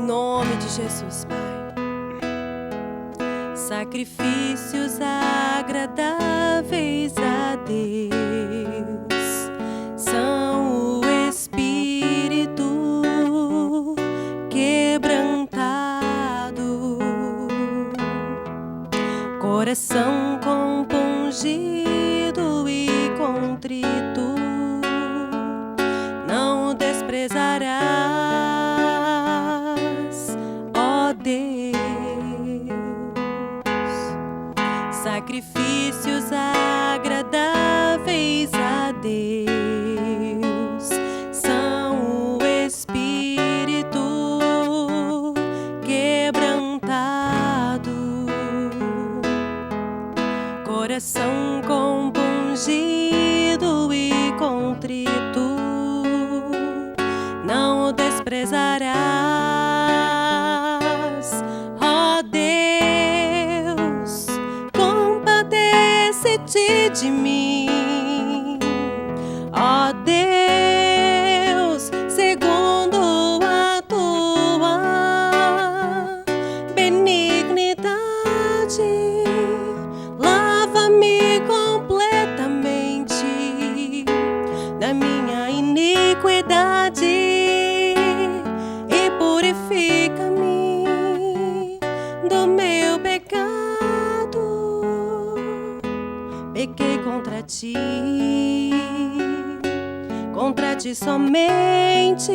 nome de Jesus, Pai. Sacrifícios agradáveis a Deus são o espírito quebrantado, coração compungido e contrito, não desprezarás, ó Deus. Sacrifícios agradáveis a Deus são o espírito quebrantado, coração compungido e contrito, não desprezarás, ó Deus. Compadece-te de mim, ó Deus, segundo a tua benignidade. Lava-me completamente da minha iniquidade e purifica-me do meu pecado. Pequei contra ti somente,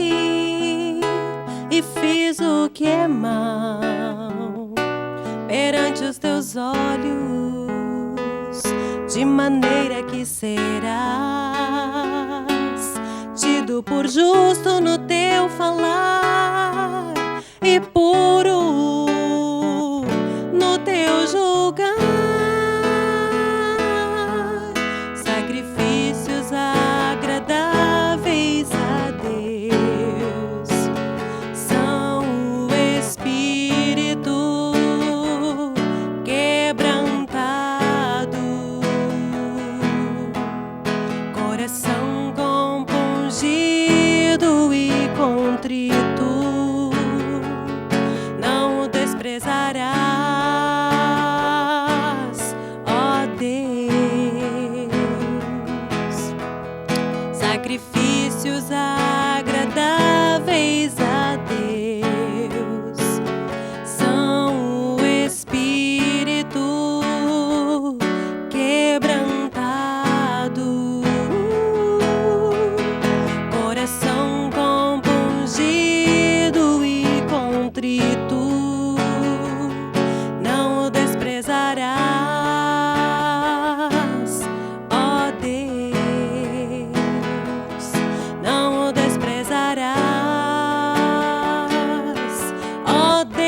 e fiz o que é mal perante os teus olhos, de maneira que serás tido por justo no teu falar e puro no teu julgar. Sacrifícios agradáveis a Deus são o espírito quebrantado, coração compungido e contrito, não desprezarás, ó Deus. Sacrifícios agradáveis a Deus são o espírito quebrantado, coração compungido e contrito, não desprezarás, ó Deus. Não desprezarás, ó Deus.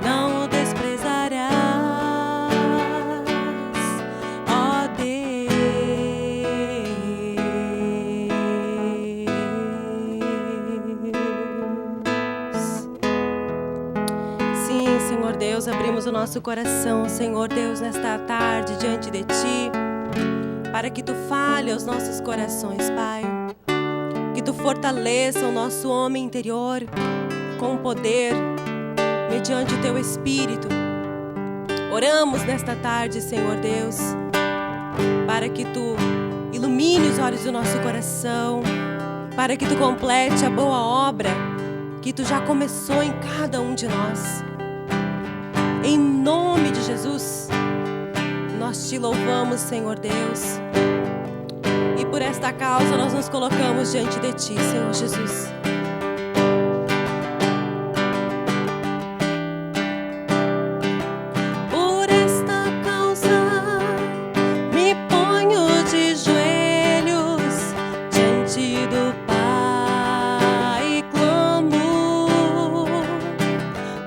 Não desprezarás, ó Deus. Sim, Senhor Deus, abrimos o nosso coração, Senhor Deus, nesta tarde diante de Ti, para que Tu fale aos nossos corações, Pai. Que Tu fortaleça o nosso homem interior com poder, mediante o Teu Espírito. Oramos nesta tarde, Senhor Deus, para que Tu ilumine os olhos do nosso coração, para que Tu complete a boa obra que Tu já começou em cada um de nós. Em nome de Jesus, nós Te louvamos, Senhor Deus. E por esta causa nós nos colocamos diante de Ti, Senhor Jesus. Por esta causa me ponho de joelhos diante do Pai e clamo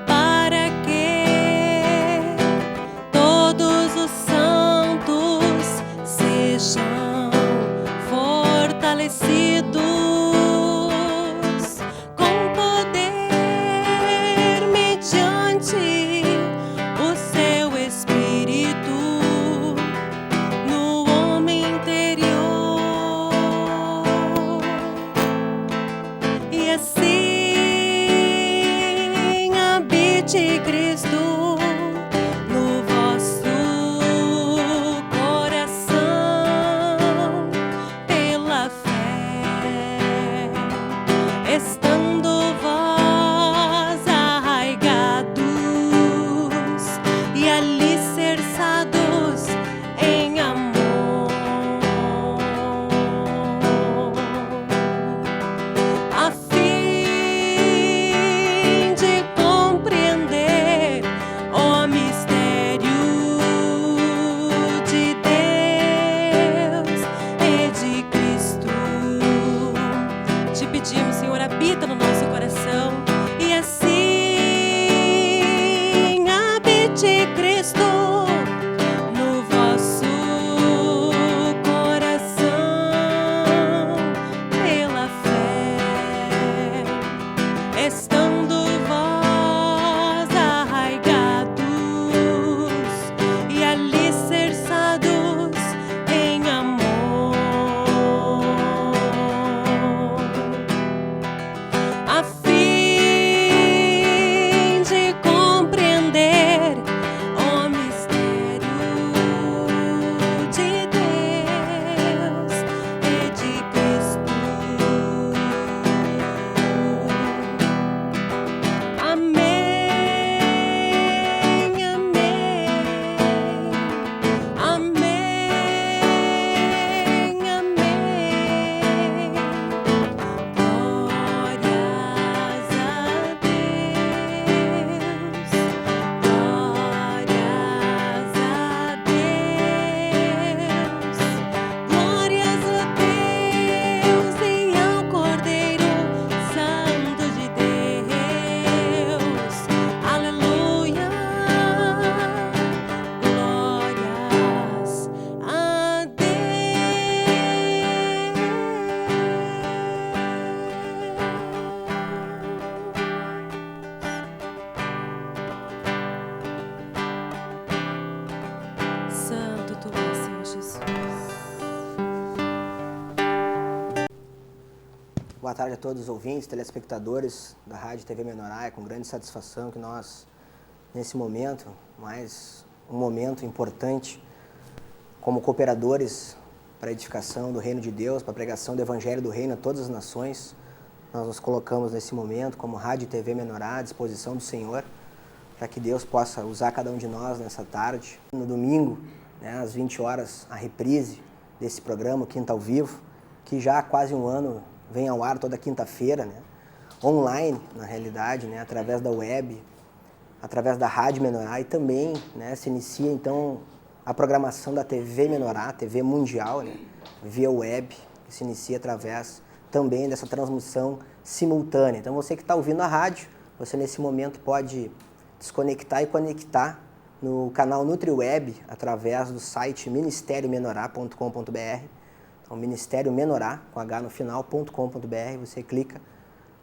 para que todos os santos sejam fortalecidos pedimos, Senhor, habita no nosso coração. E assim habite Cristo no vosso coração pela fé, estando vós arraigados e alicerçados em amor, a fim de compreender o mistério de Deus e de Cristo. Amém, amém, amém, amém. Glórias a Deus, glórias a Deus, glórias a Deus e ao Cordeiro Santo de Deus. Aleluia, glórias a Deus. Santo tu és, Senhor Jesus. Boa tarde a todos os ouvintes, telespectadores da Rádio TV Menorá. É com grande satisfação que nós, nesse momento, mais um momento importante, como cooperadores para a edificação do Reino de Deus, para a pregação do Evangelho do Reino a todas as nações, nós nos colocamos nesse momento como Rádio TV Menorá à disposição do Senhor, para que Deus possa usar cada um de nós nessa tarde. No domingo, às 20 horas, a reprise desse programa, Quinta ao Vivo, que já há quase um ano vem ao ar toda quinta-feira, online, na realidade, através da web, através da Rádio Menorá, e também se inicia, então, a programação da TV Menorá, TV Mundial, via web, que se inicia através também dessa transmissão simultânea. Então, você que está ouvindo a rádio, você nesse momento pode desconectar e conectar no canal NutriWeb, através do site ministériomenorá.com.br. Então, Ministério Menorá, com H no final.com.br, você clica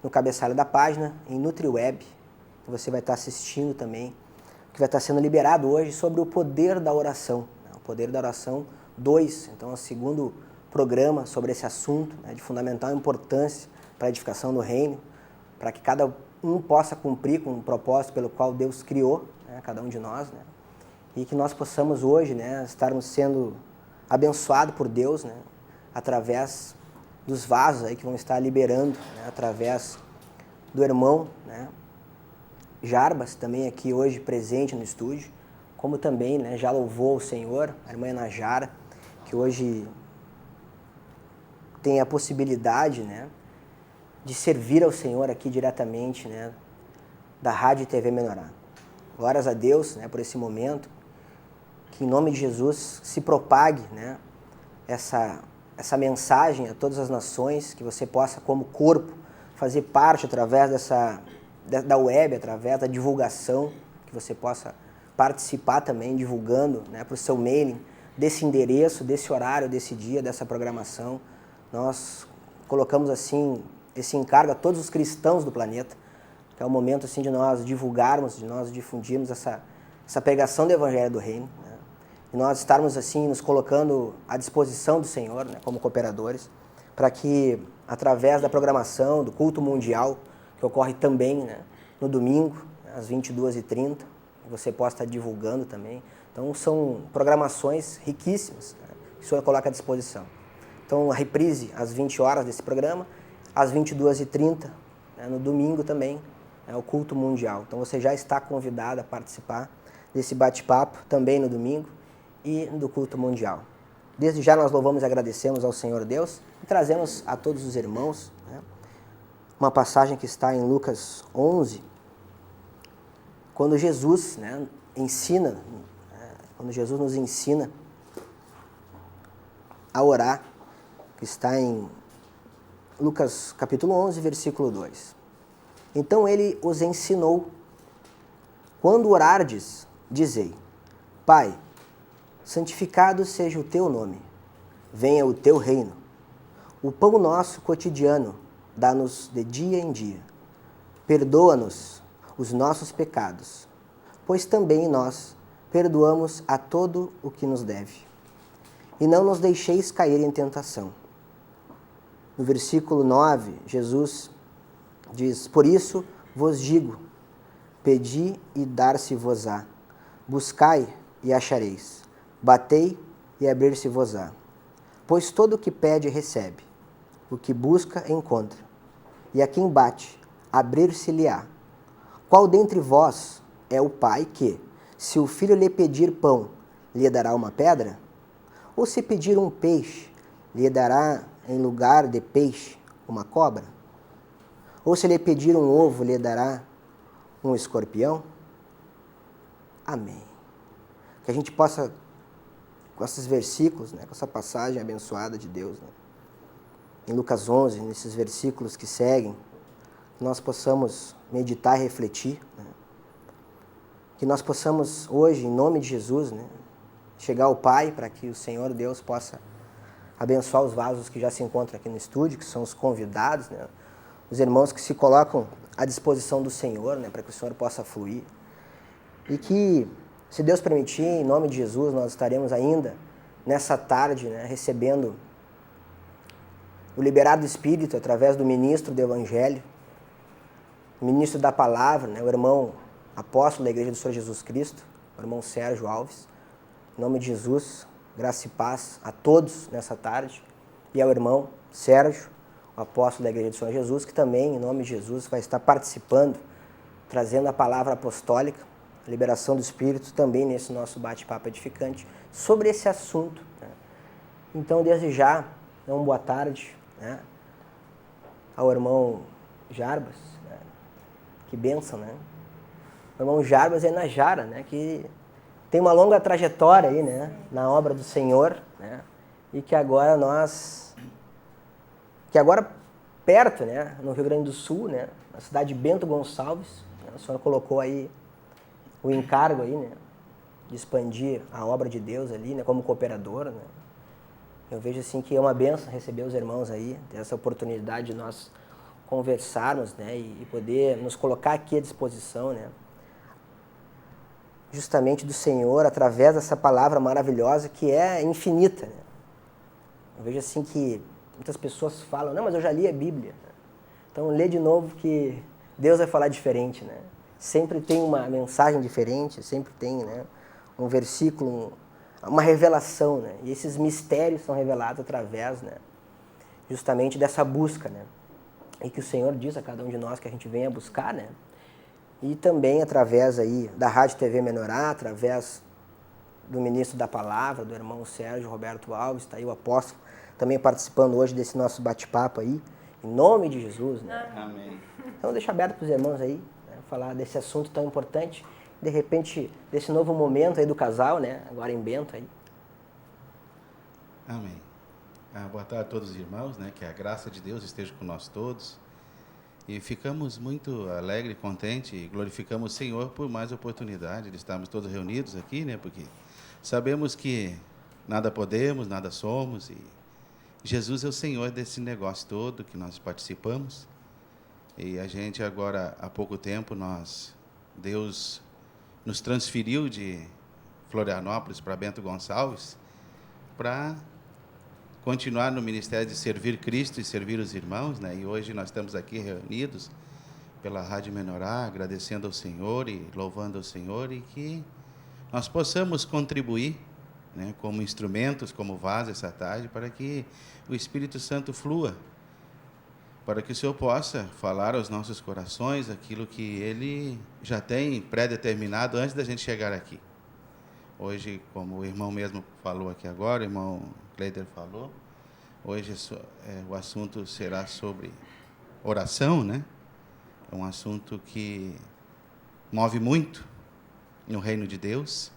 no cabeçalho da página, em NutriWeb, e você vai estar assistindo também, que vai estar sendo liberado hoje sobre o poder da oração, o poder da oração 2, então é o segundo programa sobre esse assunto, de fundamental importância para a edificação do reino, para que cada um possa cumprir com o propósito pelo qual Deus criou, cada um de nós, e que nós possamos hoje estarmos sendo abençoados por Deus, através dos vasos aí que vão estar liberando, através do irmão, Jarbas, também aqui hoje presente no estúdio, como também já louvou o Senhor, a irmã Najara, que hoje tem a possibilidade de servir ao Senhor aqui diretamente da Rádio e TV Menorá. Glórias a Deus por esse momento, que em nome de Jesus se propague essa mensagem a todas as nações, que você possa, como corpo, fazer parte através da web, através da divulgação, que você possa participar também, divulgando para o seu mailing, desse endereço, desse horário, desse dia, dessa programação. Nós colocamos assim esse encargo a todos os cristãos do planeta, que é o momento assim de nós divulgarmos, de nós difundirmos essa pregação do Evangelho do Reino, e nós estarmos assim nos colocando à disposição do Senhor, como cooperadores, para que através da programação do culto mundial, que ocorre também no domingo, às 22h30, você possa estar divulgando também. Então são programações riquíssimas que o Senhor coloca à disposição. Então a reprise às 20 horas desse programa, às 22h30, no domingo também, é o culto mundial. Então você já está convidado a participar desse bate-papo também no domingo e do culto mundial. Desde já nós louvamos e agradecemos ao Senhor Deus e trazemos a todos os irmãos uma passagem que está em Lucas 11, quando Jesus quando Jesus nos ensina a orar, que está em Lucas capítulo 11, versículo 2. Então ele os ensinou: quando orardes, dizei: Pai, santificado seja o teu nome, venha o teu reino. O pão nosso cotidiano dá-nos de dia em dia. Perdoa-nos os nossos pecados, pois também nós perdoamos a todo o que nos deve. E não nos deixeis cair em tentação. No versículo 9, Jesus diz: por isso vos digo, pedi e dar-se-vos-á, buscai e achareis, batei e abrir-se-vos-á. Pois todo o que pede recebe, o que busca encontra, e a quem bate, abrir-se-lhe-á. Qual dentre vós é o pai que, se o filho lhe pedir pão, lhe dará uma pedra? Ou se pedir um peixe, lhe dará em lugar de peixe uma cobra? Ou se lhe pedir um ovo, lhe dará um escorpião? Amém. Que a gente possa, com esses versículos, né, com essa passagem abençoada de Deus, né, em Lucas 11, nesses versículos que seguem, que nós possamos meditar e refletir, né, que nós possamos hoje, em nome de Jesus, né, chegar ao Pai para que o Senhor Deus possa abençoar os vasos que já se encontram aqui no estúdio, que são os convidados, né, os irmãos que se colocam à disposição do Senhor, né, para que o Senhor possa fluir. E que, se Deus permitir, em nome de Jesus, nós estaremos ainda nessa tarde, né, recebendo o liberado Espírito através do ministro do Evangelho, o ministro da Palavra, né, o irmão apóstolo da Igreja do Senhor Jesus Cristo, o irmão Sérgio Alves. Em nome de Jesus, graça e paz a todos nessa tarde, e ao irmão Sérgio, o apóstolo da Igreja do Senhor Jesus, que também, em nome de Jesus, vai estar participando, trazendo a palavra apostólica, a liberação do Espírito, também nesse nosso bate-papo edificante, sobre esse assunto, né? Então, desde já, uma boa tarde, né, ao irmão Jarbas, né? Que bênção, né? O irmão Jarbas é Najara, né, que tem uma longa trajetória aí, né, na obra do Senhor, né, e que agora perto, né, no Rio Grande do Sul, né, na cidade de Bento Gonçalves, né, o Senhor colocou aí o encargo aí, né, de expandir a obra de Deus ali, né, como cooperador, né. Eu vejo assim que é uma bênção receber os irmãos aí, ter essa oportunidade de nós conversarmos, né, e poder nos colocar aqui à disposição, né, justamente do Senhor, através dessa palavra maravilhosa que é infinita, né. Eu vejo assim que muitas pessoas falam: não, mas eu já li a Bíblia. Então lê de novo que Deus vai falar diferente, né. Sempre tem uma mensagem diferente, sempre tem, né, um versículo, uma revelação, né, e esses mistérios são revelados através, né, justamente dessa busca, né, e que o Senhor diz a cada um de nós que a gente venha buscar, né, e também através aí da Rádio TV Menorá, através do ministro da Palavra, do irmão Sérgio Roberto Alves, está aí o apóstolo, também participando hoje desse nosso bate-papo aí, em nome de Jesus, né. Amém. Então deixa aberto para os irmãos aí, né, falar desse assunto tão importante, de repente, desse novo momento aí do casal, né, agora em Bento aí. Amém. Boa tarde a todos os irmãos, né, que a graça de Deus esteja com nós todos. E ficamos muito alegres, contentes e glorificamos o Senhor por mais oportunidade de estarmos todos reunidos aqui, né, porque sabemos que nada podemos, nada somos, e Jesus é o Senhor desse negócio todo que nós participamos. E a gente agora, há pouco tempo, Deus nos transferiu de Florianópolis para Bento Gonçalves para continuar no ministério de servir Cristo e servir os irmãos, né? E hoje nós estamos aqui reunidos pela Rádio Menorá, agradecendo ao Senhor e louvando ao Senhor, e que nós possamos contribuir, né, como instrumentos, como vaso essa tarde, para que o Espírito Santo flua, para que o Senhor possa falar aos nossos corações aquilo que Ele já tem pré-determinado antes da gente chegar aqui. Hoje, como o irmão mesmo falou aqui agora, o irmão Cleider falou, hoje o assunto será sobre oração, né? É um assunto que move muito no reino de Deus,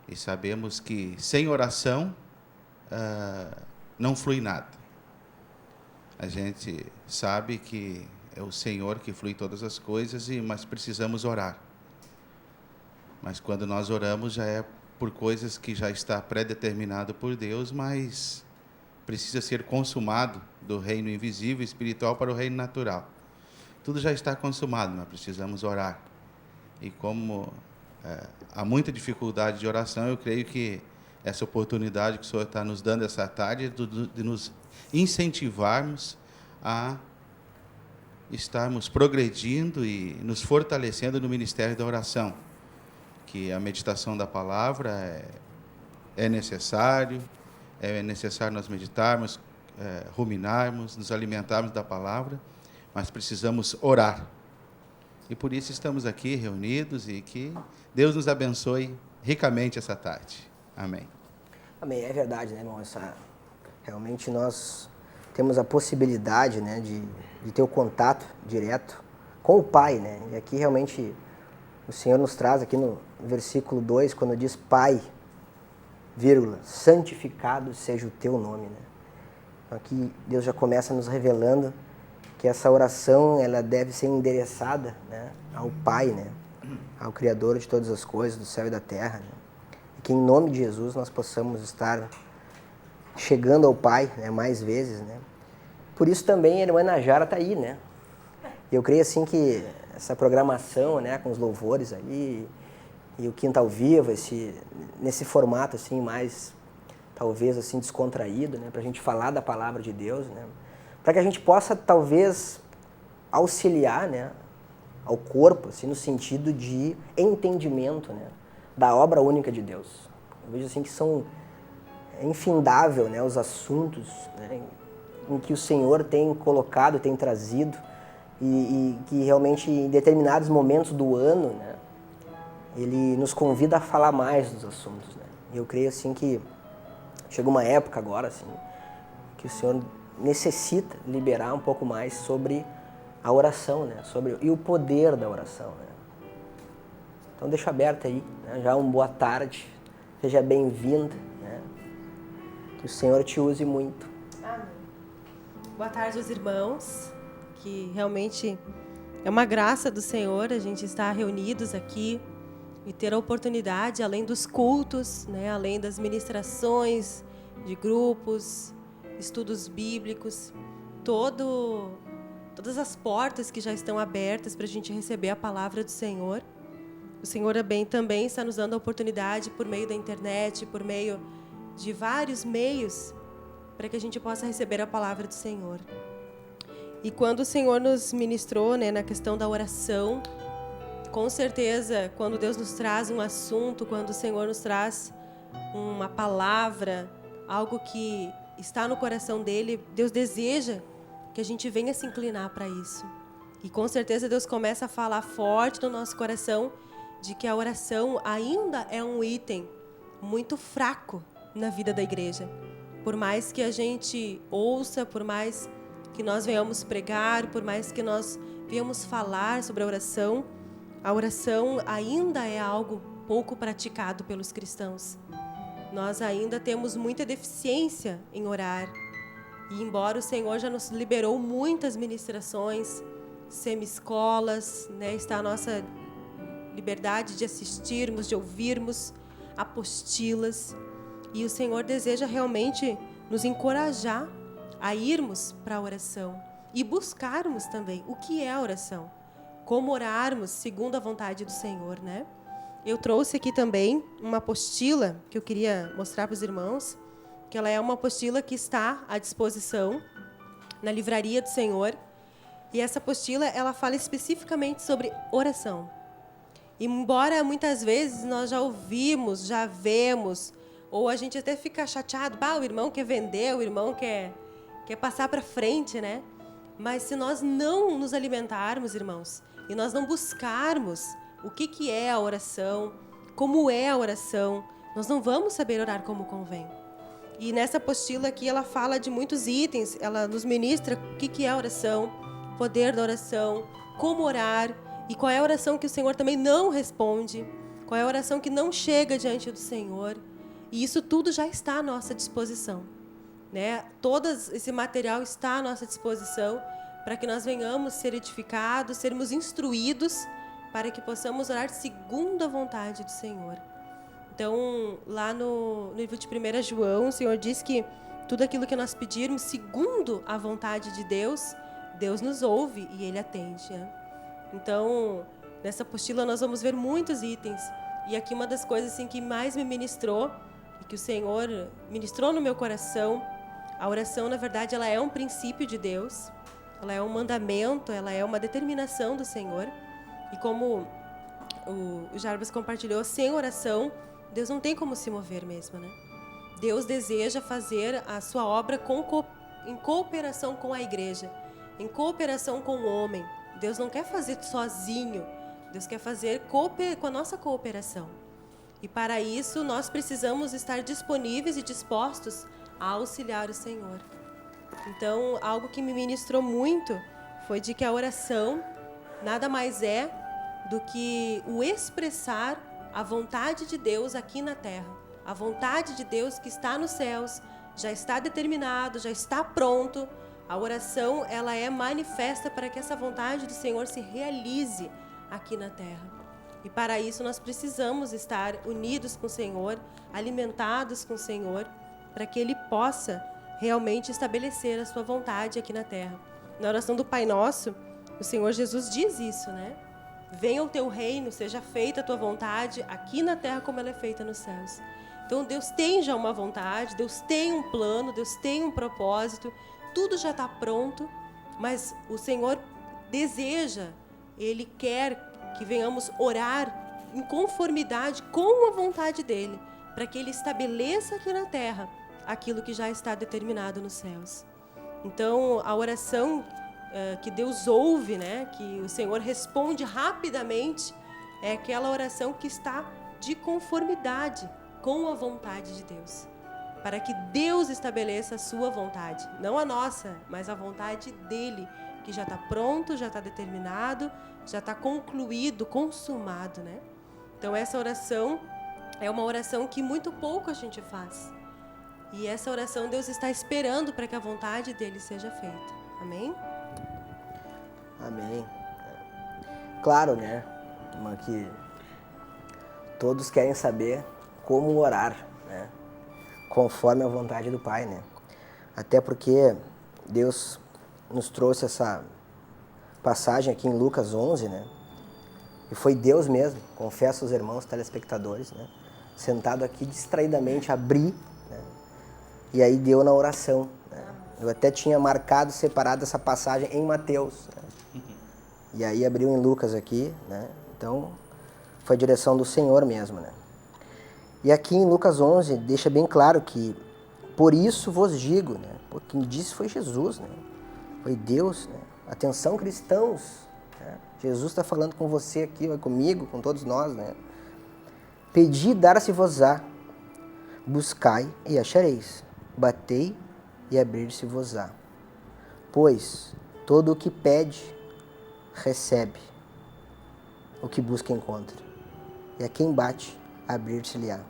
e sabemos que sem oração não flui nada. A gente sabe que é o Senhor que flui todas as coisas, mas precisamos orar. Mas quando nós oramos já é por coisas que já está pré-determinado por Deus, mas precisa ser consumado do reino invisível espiritual para o reino natural. Tudo já está consumado, mas precisamos orar. E como há muita dificuldade de oração, eu creio que essa oportunidade que o Senhor está nos dando essa tarde de nos incentivarmos a estarmos progredindo e nos fortalecendo no ministério da oração, que a meditação da palavra é necessário nós meditarmos, ruminarmos, nos alimentarmos da palavra, mas precisamos orar. E por isso estamos aqui reunidos e que Deus nos abençoe ricamente essa tarde. Amém. Amém. É verdade, né, irmão? Realmente nós temos a possibilidade, né, de ter o contato direto com o Pai, né? E aqui realmente o Senhor nos traz aqui no versículo 2, quando diz Pai, vírgula, santificado seja o teu nome, né? Aqui Deus já começa nos revelando que essa oração ela deve ser endereçada, né, ao Pai, né, ao Criador de todas as coisas, do céu e da terra, né? E que em nome de Jesus nós possamos estar chegando ao Pai, né, mais vezes, né? Por isso também a irmã Najara está aí, né? Eu creio assim que essa programação, né, com os louvores aí e o Quinta ao Vivo, nesse formato assim mais talvez assim descontraído, né, para a gente falar da palavra de Deus, né, para que a gente possa talvez auxiliar, né, ao corpo, assim, no sentido de entendimento, né, da obra única de Deus. Eu vejo assim que é infindável, né, os assuntos, né, em que o Senhor tem colocado, tem trazido e que realmente em determinados momentos do ano, né, Ele nos convida a falar mais dos assuntos, né. E eu creio assim que chega uma época agora, assim, que o Senhor necessita liberar um pouco mais sobre a oração, né? E o poder da oração, né? Então deixa aberto aí, né? Já uma boa tarde, seja bem-vinda, né? Que o Senhor te use muito. Amém. Boa tarde aos irmãos, que realmente é uma graça do Senhor a gente estar reunidos aqui e ter a oportunidade, além dos cultos, né, além das ministrações de grupos, estudos bíblicos, todas as portas que já estão abertas para a gente receber a palavra do Senhor. O Senhor também está nos dando a oportunidade por meio da internet, por meio de vários meios, para que a gente possa receber a palavra do Senhor. E quando o Senhor nos ministrou, né, na questão da oração, com certeza, quando Deus nos traz um assunto, quando o Senhor nos traz uma palavra, algo que está no coração dele, Deus deseja que a gente venha se inclinar para isso. E com certeza Deus começa a falar forte no nosso coração de que a oração ainda é um item muito fraco na vida da igreja. Por mais que a gente ouça, por mais que nós venhamos pregar, por mais que nós venhamos falar sobre a oração ainda é algo pouco praticado pelos cristãos. Nós ainda temos muita deficiência em orar. E embora o Senhor já nos liberou muitas ministrações, semi-escolas, né, está a nossa liberdade de assistirmos, de ouvirmos apostilas. E o Senhor deseja realmente nos encorajar a irmos para a oração e buscarmos também o que é a oração. Como orarmos segundo a vontade do Senhor, né? Eu trouxe aqui também uma apostila que eu queria mostrar para os irmãos, que ela é uma apostila que está à disposição na livraria do Senhor. E essa apostila, ela fala especificamente sobre oração. E embora muitas vezes nós já ouvimos, já vemos, ou a gente até fica chateado, o irmão quer vender, o irmão quer passar para frente, né? Mas se nós não nos alimentarmos, irmãos, e nós não buscarmos o que é a oração, como é a oração, nós não vamos saber orar como convém. E nessa apostila aqui, ela fala de muitos itens, ela nos ministra o que é a oração, o poder da oração, como orar, e qual é a oração que o Senhor também não responde, qual é a oração que não chega diante do Senhor. E isso tudo já está à nossa disposição. né? Todo esse material está à nossa disposição para que nós venhamos ser edificados, sermos instruídos, para que possamos orar segundo a vontade do Senhor. Então, lá no livro de 1 João, o Senhor diz que tudo aquilo que nós pedirmos segundo a vontade de Deus, Deus nos ouve e Ele atende, né? Então, nessa apostila nós vamos ver muitos itens. E aqui uma das coisas assim, que mais me ministrou, e que o Senhor ministrou no meu coração, a oração, na verdade, ela é um princípio de Deus, ela é um mandamento, ela é uma determinação do Senhor. E como o Jarbas compartilhou, sem oração, Deus não tem como se mover mesmo, né? Deus deseja fazer a sua obra em cooperação com a igreja, em cooperação com o homem. Deus não quer fazer sozinho, Deus quer fazer com a nossa cooperação. E para isso, nós precisamos estar disponíveis e dispostos a auxiliar o Senhor. Então, algo que me ministrou muito foi de que a oração nada mais é do que o expressar a vontade de Deus aqui na terra. A vontade de Deus que está nos céus, já está determinado, já está pronto. A oração, ela é manifesta para que essa vontade do Senhor se realize aqui na terra. E para isso nós precisamos estar unidos com o Senhor, alimentados com o Senhor, para que Ele possa realmente estabelecer a sua vontade aqui na terra. Na oração do Pai Nosso, o Senhor Jesus diz isso, né? Venha o teu reino, seja feita a tua vontade aqui na terra como ela é feita nos céus. Então Deus tem já uma vontade, Deus tem um plano, Deus tem um propósito, tudo já está pronto, mas o Senhor deseja, Ele quer que venhamos orar em conformidade com a vontade dEle, para que Ele estabeleça aqui na terra aquilo que já está determinado nos céus. Então, a oração que Deus ouve, né, que o Senhor responde rapidamente, é aquela oração que está de conformidade com a vontade de Deus, para que Deus estabeleça a sua vontade, não a nossa, mas a vontade dEle, que já está pronto, já está determinado, já está concluído, consumado, né? Então, essa oração é uma oração que muito pouco a gente faz. E essa oração Deus está esperando para que a vontade dEle seja feita. Amém? Amém. Claro, né, irmã, que todos querem saber como orar, né, conforme a vontade do Pai, né? Até porque Deus nos trouxe essa passagem aqui em Lucas 11, né? E foi Deus mesmo, confesso aos irmãos telespectadores, né, sentado aqui distraidamente, abri, né, e aí deu na oração, né? Eu até tinha marcado, separado essa passagem em Mateus, né? E aí abriu em Lucas aqui, né? Então, foi a direção do Senhor mesmo, né? E aqui em Lucas 11, deixa bem claro que, por isso vos digo, né? Porque quem disse foi Jesus, né? Foi Deus, né? Atenção, cristãos, né? Jesus está falando com você aqui, comigo, com todos nós, né? Pedi, dar-se-vos-á. Buscai e achareis. Batei e abrir-se-vos-á. Pois todo o que pede, recebe. O que busca, encontra. E a quem bate, abrir-se-lhe-á.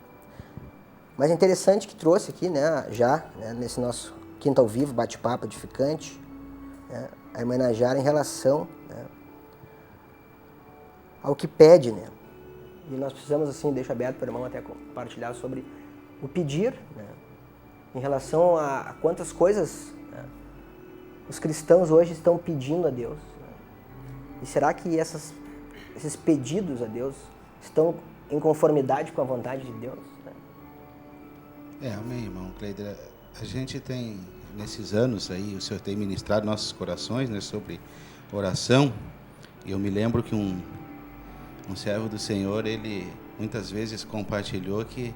Mas é interessante que trouxe aqui, né, já, né, nesse nosso quinto ao vivo, bate-papo edificante, né, a irmã Najara em relação, né, ao que pede, né. E nós precisamos, assim, deixar aberto para o irmão até compartilhar sobre o pedir, né, em relação a quantas coisas, né, os cristãos hoje estão pedindo a Deus. Né? E será que esses pedidos a Deus estão em conformidade com a vontade de Deus? Né? Amém, irmão Cleider. A gente tem, nesses anos aí, o Senhor tem ministrado nossos corações, né, sobre oração. E eu me lembro que um servo do Senhor, ele muitas vezes compartilhou que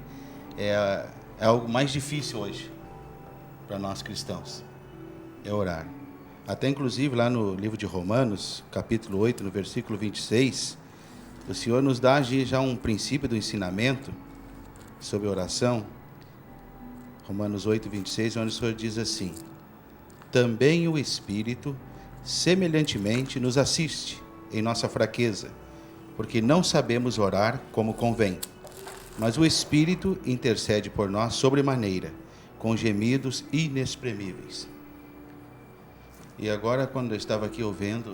é algo mais difícil hoje para nós cristãos, é orar. Até inclusive lá no livro de Romanos, capítulo 8, no versículo 26, o Senhor nos dá já um princípio do ensinamento sobre oração. Romanos 8, 26, onde o Senhor diz assim: também o Espírito semelhantemente nos assiste em nossa fraqueza, porque não sabemos orar como convém. Mas o Espírito intercede por nós sobremaneira, com gemidos inexprimíveis. E agora, quando eu estava aqui ouvindo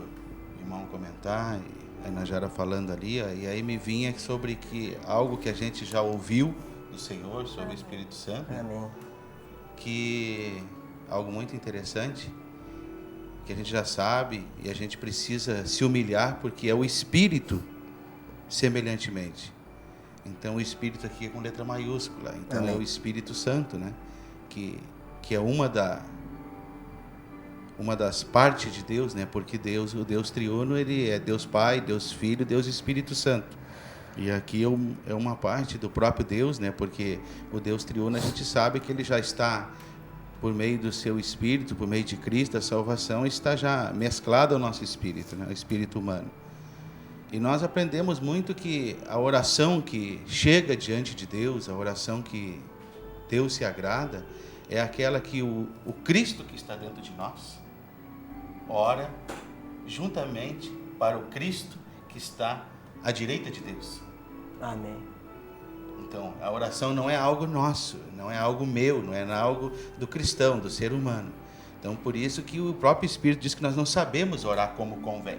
o irmão comentar, e a Inajara falando ali, e aí me vinha sobre que algo que a gente já ouviu do Senhor, sobre o Espírito Santo, Amém. que algo muito interessante, que a gente já sabe, e a gente precisa se humilhar, porque é o Espírito semelhantemente. Então, o Espírito aqui é com letra maiúscula. Então, Amém. é o Espírito Santo, né? Que é uma das partes de Deus, né? Porque Deus, o Deus triuno, ele é Deus Pai, Deus Filho, Deus Espírito Santo. E aqui é uma parte do próprio Deus, né? Porque o Deus triuno, a gente sabe que ele já está, por meio do seu Espírito, por meio de Cristo, a salvação está já mesclada ao nosso Espírito, né? O Espírito humano. E nós aprendemos muito que a oração que chega diante de Deus, a oração que Deus se agrada, é aquela que o Cristo que está dentro de nós ora juntamente para o Cristo que está à direita de Deus. Amém. Então, a oração não é algo nosso, não é algo meu, não é algo do cristão, do ser humano. Então, por isso que o próprio Espírito diz que nós não sabemos orar como convém.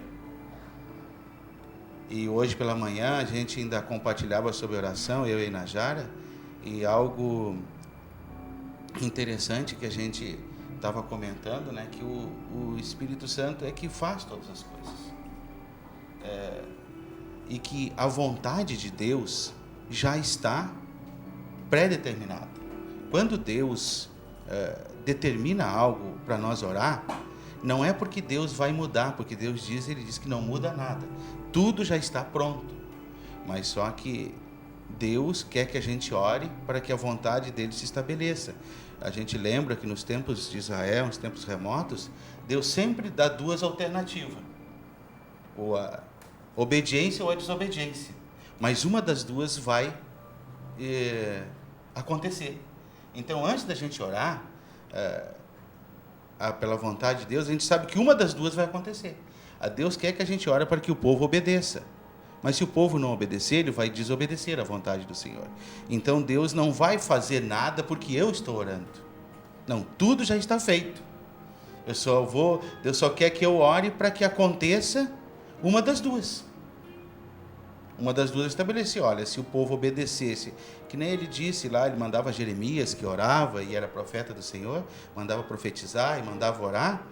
E hoje pela manhã a gente ainda compartilhava sobre oração, eu e a Inajara, e algo interessante que a gente estava comentando, né, que o Espírito Santo é que faz todas as coisas. E que a vontade de Deus já está pré-determinada. Quando Deus determina algo para nós orar, não é porque Deus vai mudar, porque Deus ele diz que não muda nada. Tudo já está pronto. Mas só que Deus quer que a gente ore para que a vontade dele se estabeleça. A gente lembra que nos tempos de Israel, nos tempos remotos, Deus sempre dá duas alternativas. Ou a obediência ou a desobediência. Mas uma das duas vai acontecer. Então, antes da gente orar pela vontade de Deus, a gente sabe que uma das duas vai acontecer. A Deus quer que a gente ore para que o povo obedeça. Mas se o povo não obedecer, ele vai desobedecer à vontade do Senhor. Então Deus não vai fazer nada porque eu estou orando. Não, tudo já está feito. Deus só quer que eu ore para que aconteça uma das duas. Uma das duas estabelecer, olha, se o povo obedecesse, que nem ele disse lá, ele mandava Jeremias, que orava e era profeta do Senhor, mandava profetizar e mandava orar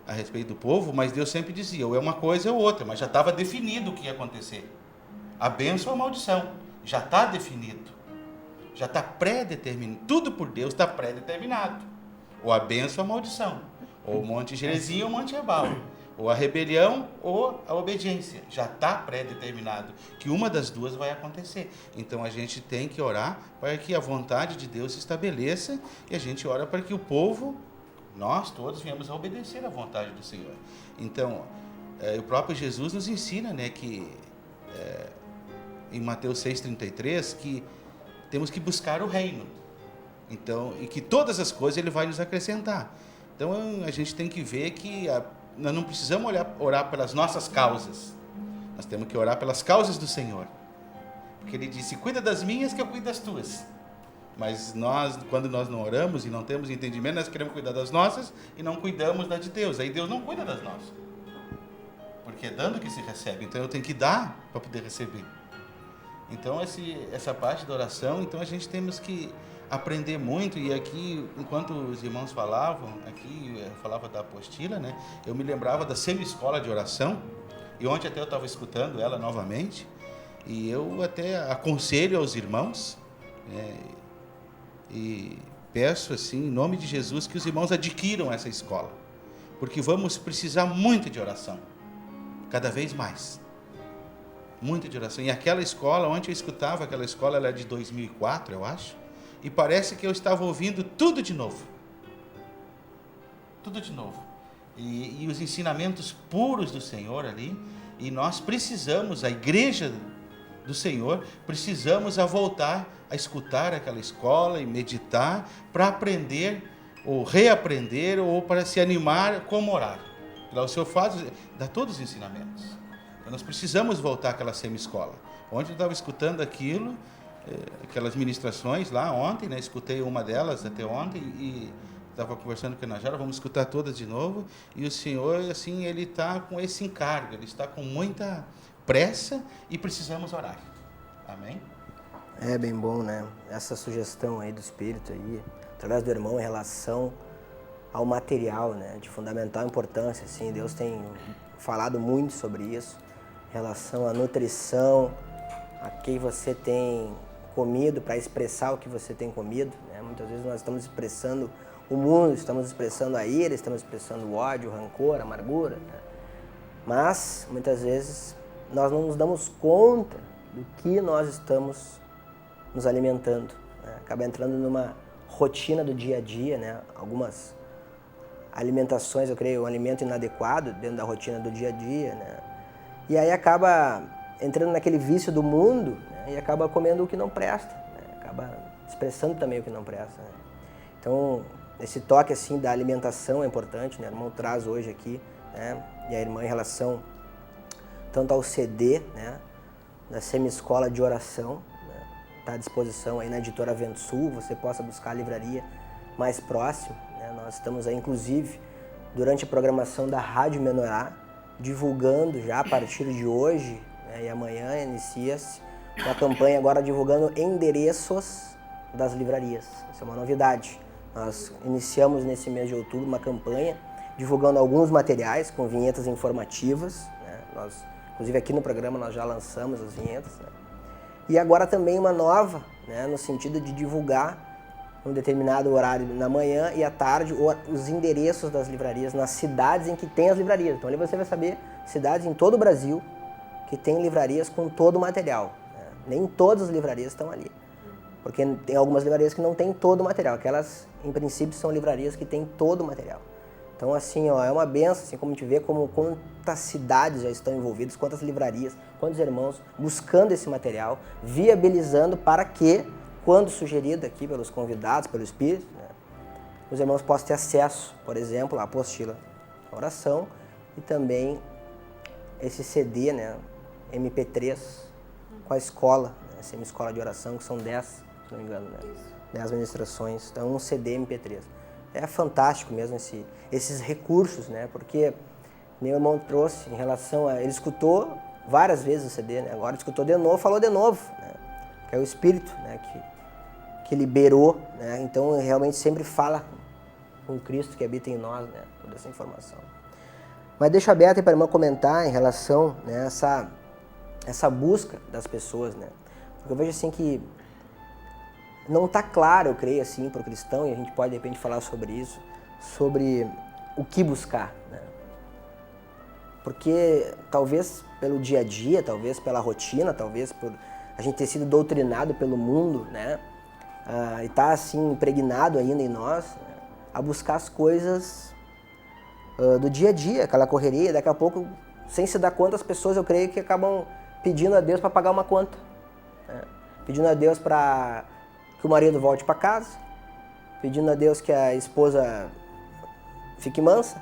a respeito do povo, mas Deus sempre dizia, ou é uma coisa ou outra, mas já estava definido o que ia acontecer. A bênção ou a maldição, já está definido, já está pré-determinado, tudo por Deus está pré-determinado, ou a bênção ou a maldição, ou o Monte Gerizim ou o Monte Ebal, ou a rebelião ou a obediência, já está pré-determinado, que uma das duas vai acontecer. Então a gente tem que orar para que a vontade de Deus se estabeleça, e a gente ora para que o povo, nós todos viemos a obedecer à vontade do Senhor. Então, o próprio Jesus nos ensina, né, que em Mateus 6,33, que temos que buscar o reino. Então, e que todas as coisas ele vai nos acrescentar. Então, a gente tem que ver que nós não precisamos orar pelas nossas causas. Nós temos que orar pelas causas do Senhor. Porque ele disse, cuida das minhas que eu cuido das tuas. Mas quando nós não oramos e não temos entendimento, nós queremos cuidar das nossas e não cuidamos da de Deus. Aí Deus não cuida das nossas. Porque é dando que se recebe. Então eu tenho que dar para poder receber. Então essa parte da oração, então a gente temos que aprender muito. E aqui, enquanto os irmãos falavam, aqui eu falava da apostila, né? Eu me lembrava da semi-escola de oração. E ontem até eu estava escutando ela novamente. E eu até aconselho aos irmãos, e peço assim, em nome de Jesus, que os irmãos adquiram essa escola, porque vamos precisar muito de oração, cada vez mais, muito de oração. E aquela escola, ontem eu escutava, aquela escola ela é de 2004, eu acho, e parece que eu estava ouvindo tudo de novo, e os ensinamentos puros do Senhor ali, e nós precisamos, a igreja do Senhor, precisamos voltar a escutar aquela escola e meditar para aprender ou reaprender ou para se animar como orar. Lá o Senhor dá todos os ensinamentos. Então nós precisamos voltar àquela semi-escola. Ontem eu estava escutando aquilo aquelas ministrações lá ontem, né? Escutei uma delas até ontem e estava conversando com a Najara, vamos escutar todas de novo. E o Senhor, assim, Ele está com esse encargo, Ele está com muita pressa e precisamos orar. Amém? É bem bom, né? Essa sugestão aí do Espírito aí, através do irmão, em relação ao material, né? De fundamental importância, assim, Deus tem falado muito sobre isso, em relação à nutrição, a que você tem comido, para expressar o que você tem comido, né? Muitas vezes nós estamos expressando o mundo, estamos expressando a ira, estamos expressando o ódio, o rancor, a amargura, né? Mas, muitas vezes, nós não nos damos conta do que nós estamos nos alimentando, né? Acaba entrando numa rotina do dia a dia, né? Algumas alimentações, eu creio, um alimento inadequado dentro da rotina do dia a dia, né? E aí acaba entrando naquele vício do mundo, né? E acaba comendo o que não presta, né? Acaba expressando também o que não presta, né? Então, esse toque assim da alimentação é importante, né? O irmão traz hoje aqui, né? E a irmã em relação tanto ao CD, né? Da semi-escola de oração, né? Está à disposição aí na editora Vento Sul, você possa buscar a livraria mais próxima, né? Nós estamos aí, inclusive, durante a programação da Rádio Menorá, divulgando já a partir de hoje, né? E amanhã inicia-se uma campanha agora divulgando endereços das livrarias. Isso é uma novidade. Nós iniciamos nesse mês de outubro uma campanha divulgando alguns materiais com vinhetas informativas, né? Nós, inclusive aqui no programa nós já lançamos as vinhetas, né? E agora também uma nova, né? No sentido de divulgar um determinado horário na manhã e à tarde os endereços das livrarias nas cidades em que tem as livrarias. Então ali você vai saber cidades em todo o Brasil que tem livrarias com todo o material, né? Nem todas as livrarias estão ali, porque tem algumas livrarias que não tem todo o material. Aquelas, em princípio, são livrarias que têm todo o material. Então, assim, ó, é uma benção, assim, como a gente vê como quantas cidades já estão envolvidas, quantas livrarias, quantos irmãos buscando esse material, viabilizando para que, quando sugerido aqui pelos convidados, pelo Espírito, né, os irmãos possam ter acesso, por exemplo, à apostila da oração e também esse CD, né, MP3, com a escola, né, semi-escola de oração, que são 10, se não me engano, né, 10 ministrações, então um CD MP3. É fantástico mesmo esses recursos, né? Porque meu irmão trouxe em relação a... Ele escutou várias vezes o CD, né? Agora escutou de novo, falou de novo, né? Que é o Espírito, né? Que liberou, né? Então realmente sempre fala com Cristo que habita em nós, né? Toda essa informação. Mas deixa aberto para a irmã comentar em relação, né? Essa busca das pessoas, né? Porque eu vejo assim que não está claro, eu creio, assim, para o cristão, e a gente pode, de repente, falar sobre isso, sobre o que buscar, né? Porque talvez pelo dia a dia, talvez pela rotina, talvez por a gente ter sido doutrinado pelo mundo, né? E está, assim, impregnado ainda em nós, né? A buscar as coisas do dia a dia, aquela correria, daqui a pouco, sem se dar conta, as pessoas, eu creio, que acabam pedindo a Deus para pagar uma conta, né? Pedindo a Deus para que o marido volte para casa, pedindo a Deus que a esposa fique mansa,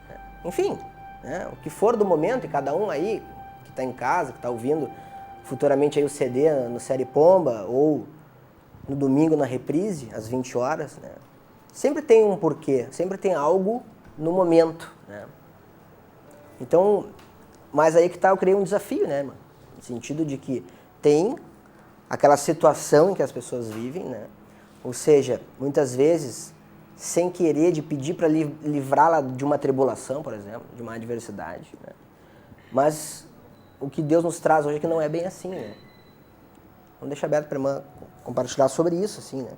né? Enfim, né? O que for do momento, e cada um aí que está em casa, que está ouvindo futuramente aí o CD no Série Pomba ou no domingo na reprise, às 20 horas, né? Sempre tem um porquê, sempre tem algo no momento, né? Então, mas aí que está, eu criei um desafio, né, irmão? No sentido de que tem aquela situação em que as pessoas vivem, né? Ou seja, muitas vezes, sem querer, de pedir para livrá-la de uma tribulação, por exemplo, de uma adversidade, né? Mas o que Deus nos traz hoje é que não é bem assim, né? Vamos deixar aberto para a irmã compartilhar sobre isso, assim, né?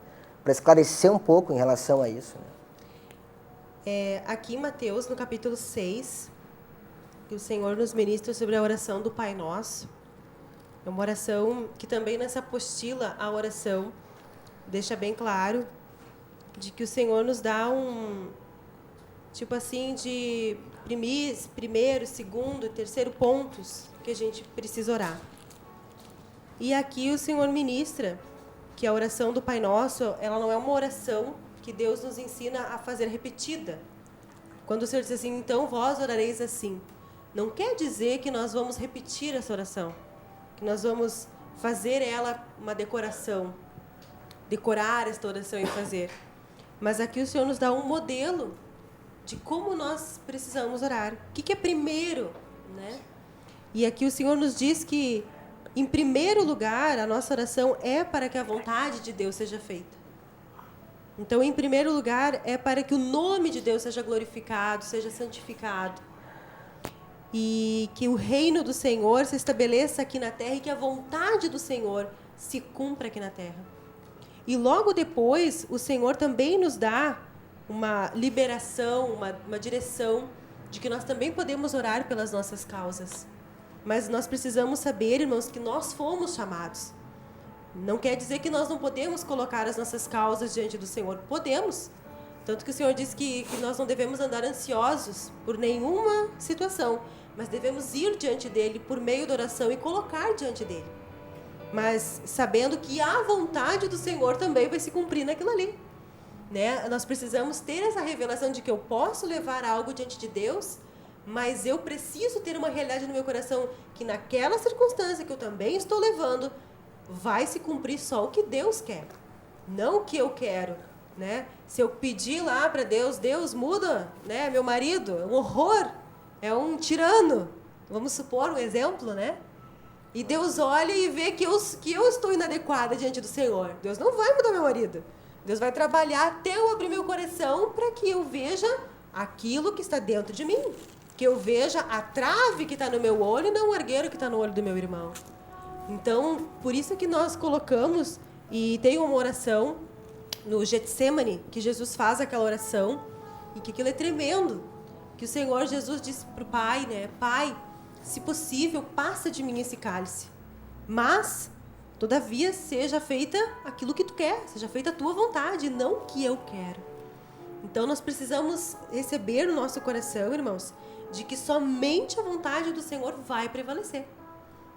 Para esclarecer um pouco em relação a isso, né? Aqui em Mateus, no capítulo 6, que o Senhor nos ministra sobre a oração do Pai Nosso. É uma oração que também nessa apostila, a oração deixa bem claro de que o Senhor nos dá tipo assim, de primeiro, segundo, terceiro pontos que a gente precisa orar. E aqui o Senhor ministra que a oração do Pai Nosso, ela não é uma oração que Deus nos ensina a fazer repetida. Quando o Senhor diz assim, então vós orareis assim, não quer dizer que nós vamos repetir essa oração, que nós vamos fazer ela uma decoração, decorar esta oração e fazer. Mas aqui o Senhor nos dá um modelo de como nós precisamos orar. O que é primeiro, né? E aqui o Senhor nos diz que, em primeiro lugar, a nossa oração é para que a vontade de Deus seja feita. Então, em primeiro lugar, é para que o nome de Deus seja glorificado, seja santificado. E que o reino do Senhor se estabeleça aqui na terra e que a vontade do Senhor se cumpra aqui na terra. E logo depois, o Senhor também nos dá uma liberação, uma direção de que nós também podemos orar pelas nossas causas. Mas nós precisamos saber, irmãos, que nós fomos chamados. Não quer dizer que nós não podemos colocar as nossas causas diante do Senhor. Podemos. Tanto que o Senhor diz que nós não devemos andar ansiosos por nenhuma situação, mas devemos ir diante dEle por meio da oração e colocar diante dEle. Mas sabendo que a vontade do Senhor também vai se cumprir naquilo ali. Né? Nós precisamos ter essa revelação de que eu posso levar algo diante de Deus, mas eu preciso ter uma realidade no meu coração que naquela circunstância que eu também estou levando, vai se cumprir só o que Deus quer, não o que eu quero. Né? Se eu pedir lá para Deus, Deus muda, né? Meu marido, é um horror, é um tirano, vamos supor um exemplo, né? E Deus olha e vê que eu estou inadequada diante do Senhor. Deus não vai mudar meu marido. Deus vai trabalhar até eu abrir meu coração para que eu veja aquilo que está dentro de mim. Que eu veja a trave que está no meu olho e não o argueiro que está no olho do meu irmão. Então, por isso que nós colocamos, e tem uma oração no Getsemane, que Jesus faz aquela oração, e que aquilo é tremendo. Que o Senhor Jesus disse para o Pai, né? Pai, se possível, passa de mim esse cálice. Mas, todavia, seja feita aquilo que tu quer, seja feita a tua vontade, não o que eu quero. Então, nós precisamos receber no nosso coração, irmãos, de que somente a vontade do Senhor vai prevalecer.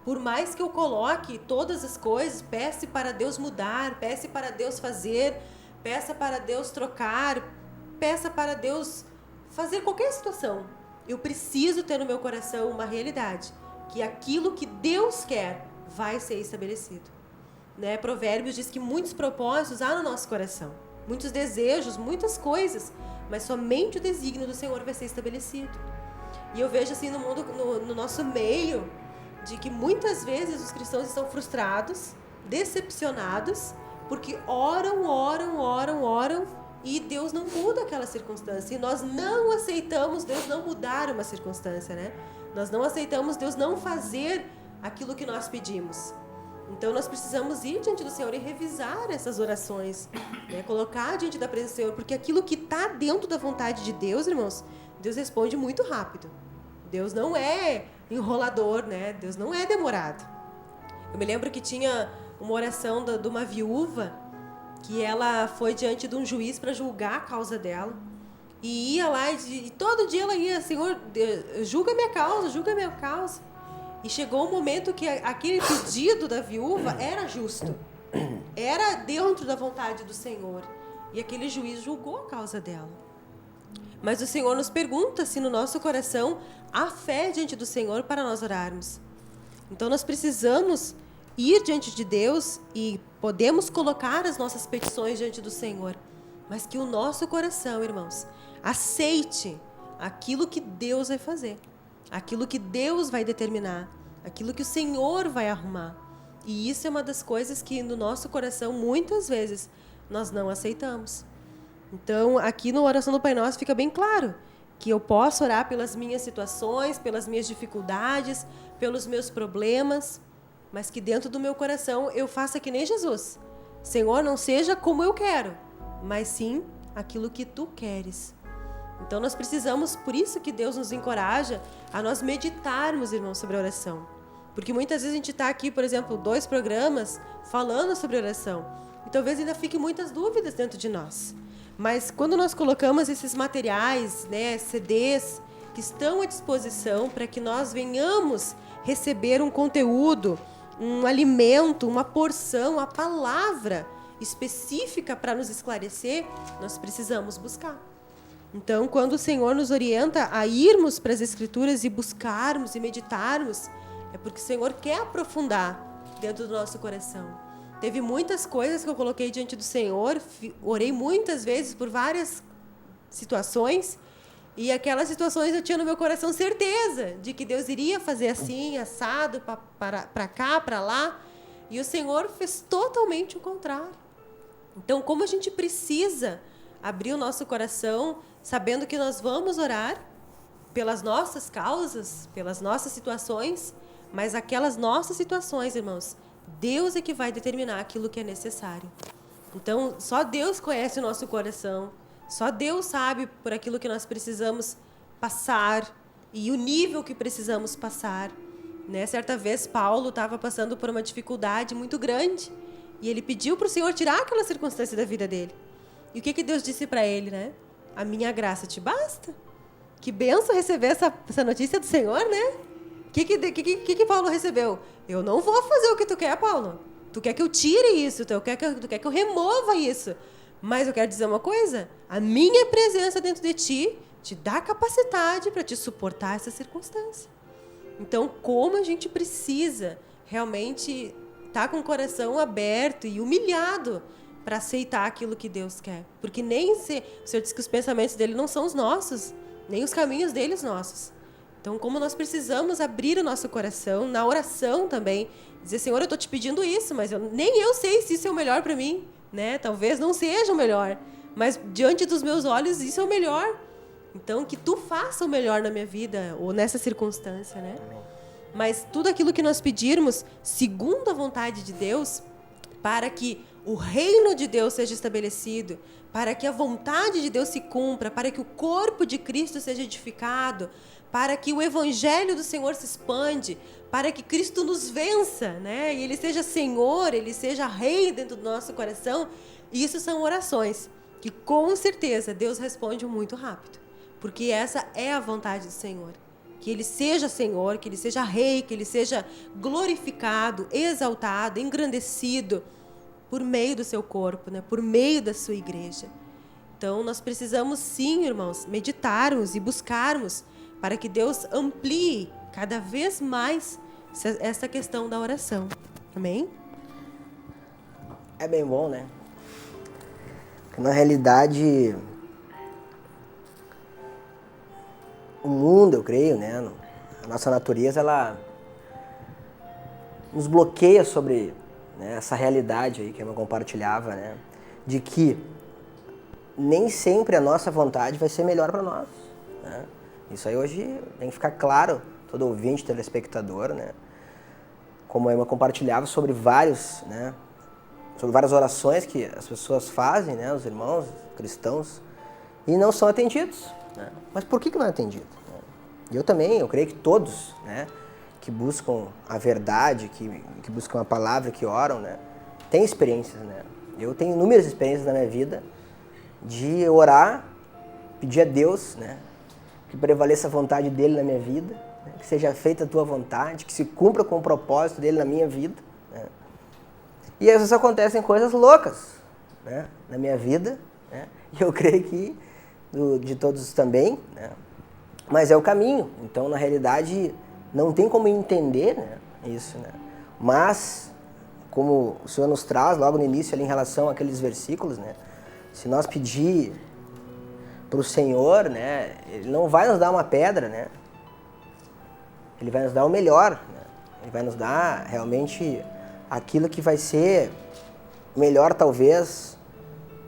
Por mais que eu coloque todas as coisas, peça para Deus mudar, peça para Deus fazer, peça para Deus trocar, peça para Deus fazer qualquer situação. Eu preciso ter no meu coração uma realidade, que aquilo que Deus quer vai ser estabelecido. Né? Provérbios diz que muitos propósitos há no nosso coração, muitos desejos, muitas coisas, mas somente o desígnio do Senhor vai ser estabelecido. E eu vejo assim no mundo, no nosso meio, de que muitas vezes os cristãos estão frustrados, decepcionados, porque oram, e Deus não muda aquela circunstância. E nós não aceitamos Deus não mudar uma circunstância, né? Nós não aceitamos Deus não fazer aquilo que nós pedimos. Então nós precisamos ir diante do Senhor e revisar essas orações, né? Colocar diante da presença do Senhor, porque aquilo que está dentro da vontade de Deus, irmãos, Deus responde muito rápido. Deus não é enrolador, né? Deus não é demorado. Eu me lembro que tinha uma oração de uma viúva que ela foi diante de um juiz para julgar a causa dela. E ia lá e todo dia ela ia, Senhor, julga minha causa. E chegou um momento que aquele pedido da viúva era justo. Era dentro da vontade do Senhor. E aquele juiz julgou a causa dela. Mas o Senhor nos pergunta se no nosso coração há fé diante do Senhor para nós orarmos. Então nós precisamos ir diante de Deus e podemos colocar as nossas petições diante do Senhor. Mas que o nosso coração, irmãos, aceite aquilo que Deus vai fazer. Aquilo que Deus vai determinar. Aquilo que o Senhor vai arrumar. E isso é uma das coisas que no nosso coração, muitas vezes, nós não aceitamos. Então, aqui na oração do Pai Nosso fica bem claro que eu posso orar pelas minhas situações, pelas minhas dificuldades, pelos meus problemas, mas que dentro do meu coração eu faça que nem Jesus. Senhor, não seja como eu quero, mas sim aquilo que Tu queres. Então, nós precisamos, por isso que Deus nos encoraja a nós meditarmos, irmãos, sobre a oração. Porque muitas vezes a gente está aqui, por exemplo, 2 programas falando sobre oração. E talvez ainda fiquem muitas dúvidas dentro de nós. Mas quando nós colocamos esses materiais, né, CDs, que estão à disposição para que nós venhamos receber um conteúdo, um alimento, uma porção, a palavra específica para nos esclarecer, nós precisamos buscar. Então, quando o Senhor nos orienta a irmos para as Escrituras e buscarmos e meditarmos, é porque o Senhor quer aprofundar dentro do nosso coração. Teve muitas coisas que eu coloquei diante do Senhor, orei muitas vezes por várias situações, e aquelas situações eu tinha no meu coração certeza de que Deus iria fazer assim, assado, para cá, para lá, e o Senhor fez totalmente o contrário. Então, como a gente precisa abrir o nosso coração, sabendo que nós vamos orar pelas nossas causas, pelas nossas situações, mas aquelas nossas situações, irmãos, Deus é que vai determinar aquilo que é necessário. Então, só Deus conhece o nosso coração, só Deus sabe por aquilo que nós precisamos passar e o nível que precisamos passar. Né? Certa vez, Paulo estava passando por uma dificuldade muito grande e ele pediu para o Senhor tirar aquela circunstância da vida dele. E o que Deus disse para ele? Né? A minha graça te basta. Que bênção receber essa notícia do Senhor, né? O que Paulo recebeu? Eu não vou fazer o que tu quer, Paulo. Tu quer que eu tire isso, tu quer que eu remova isso. Mas eu quero dizer uma coisa. A minha presença dentro de ti te dá capacidade para te suportar essa circunstância. Então, como a gente precisa realmente estar com o coração aberto e humilhado para aceitar aquilo que Deus quer. Porque o Senhor diz que os pensamentos dele não são os nossos, nem os caminhos dele os nossos. Então, como nós precisamos abrir o nosso coração, na oração também, dizer, Senhor, eu estou te pedindo isso, mas nem eu sei se isso é o melhor para mim, né? Talvez não seja o melhor, mas diante dos meus olhos isso é o melhor. Então, que tu faça o melhor na minha vida, ou nessa circunstância, né? Mas tudo aquilo que nós pedirmos, segundo a vontade de Deus, para que o reino de Deus seja estabelecido, para que a vontade de Deus se cumpra, para que o corpo de Cristo seja edificado, para que o evangelho do Senhor se expande, para que Cristo nos vença, né? E Ele seja Senhor, Ele seja Rei dentro do nosso coração. Isso são orações que, com certeza, Deus responde muito rápido, porque essa é a vontade do Senhor. Que Ele seja Senhor, que Ele seja Rei, que Ele seja glorificado, exaltado, engrandecido por meio do seu corpo, né? Por meio da sua igreja. Então, nós precisamos sim, irmãos, meditarmos e buscarmos para que Deus amplie cada vez mais essa questão da oração. Amém? É bem bom, né? Porque, na realidade, o mundo, eu creio, né? A nossa natureza, ela nos bloqueia sobre, né, essa realidade aí que eu compartilhava, né? De que nem sempre a nossa vontade vai ser melhor para nós, né? Isso aí hoje tem que ficar claro, todo ouvinte, telespectador, né? Como a Emma compartilhava sobre várias orações que as pessoas fazem, né? Os irmãos cristãos, e não são atendidos, né? Mas por que não é atendido? Eu também, eu creio que todos, né, que buscam a verdade, que buscam a palavra, que oram, né, têm experiências, né? Eu tenho inúmeras experiências na minha vida de orar, pedir a Deus, né, que prevaleça a vontade dele na minha vida, né, que seja feita a tua vontade, que se cumpra com o propósito dele na minha vida, né. E às vezes acontecem coisas loucas, né, na minha vida, né, e eu creio que de todos também, né, mas é o caminho. Então, na realidade, não tem como entender, né, isso, né. Mas, como o Senhor nos traz logo no início ali em relação àqueles versículos, né, se nós pedir para o Senhor, né, Ele não vai nos dar uma pedra, né, Ele vai nos dar o melhor, né, Ele vai nos dar realmente aquilo que vai ser melhor, talvez,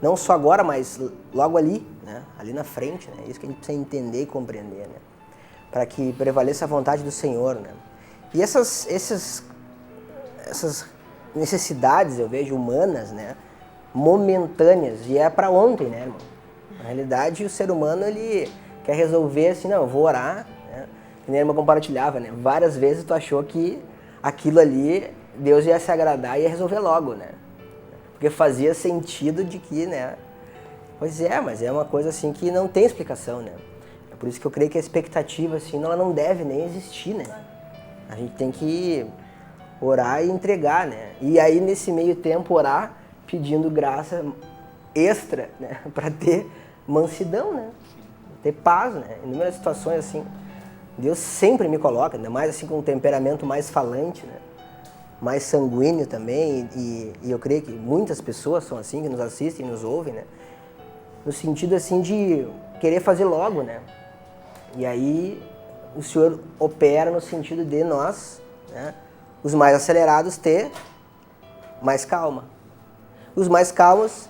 não só agora, mas logo ali, né, ali na frente, né, isso que a gente precisa entender e compreender, né, para que prevaleça a vontade do Senhor, né. E essas necessidades, eu vejo, humanas, né, momentâneas, e é para ontem, né, irmão? Na realidade, o ser humano, ele quer resolver assim, não, eu vou orar, né? Que nem a irmã compartilhava, né? Várias vezes tu achou que aquilo ali, Deus ia se agradar e ia resolver logo, né? Porque fazia sentido de que, né? Pois é, mas é uma coisa assim que não tem explicação, né? É por isso que eu creio que a expectativa, assim, ela não deve nem existir, né? A gente tem que orar e entregar, né? E aí, nesse meio tempo, orar pedindo graça extra, né? Para ter mansidão, né? Ter paz, né? Em inúmeras situações, assim, Deus sempre me coloca, ainda mais assim com um temperamento mais falante, né? mais sanguíneo também, e eu creio que muitas pessoas são assim, que nos assistem, nos ouvem, né? No sentido assim de querer fazer logo, né? E aí o Senhor opera no sentido de nós, né, os mais acelerados, ter mais calma. Os mais calmos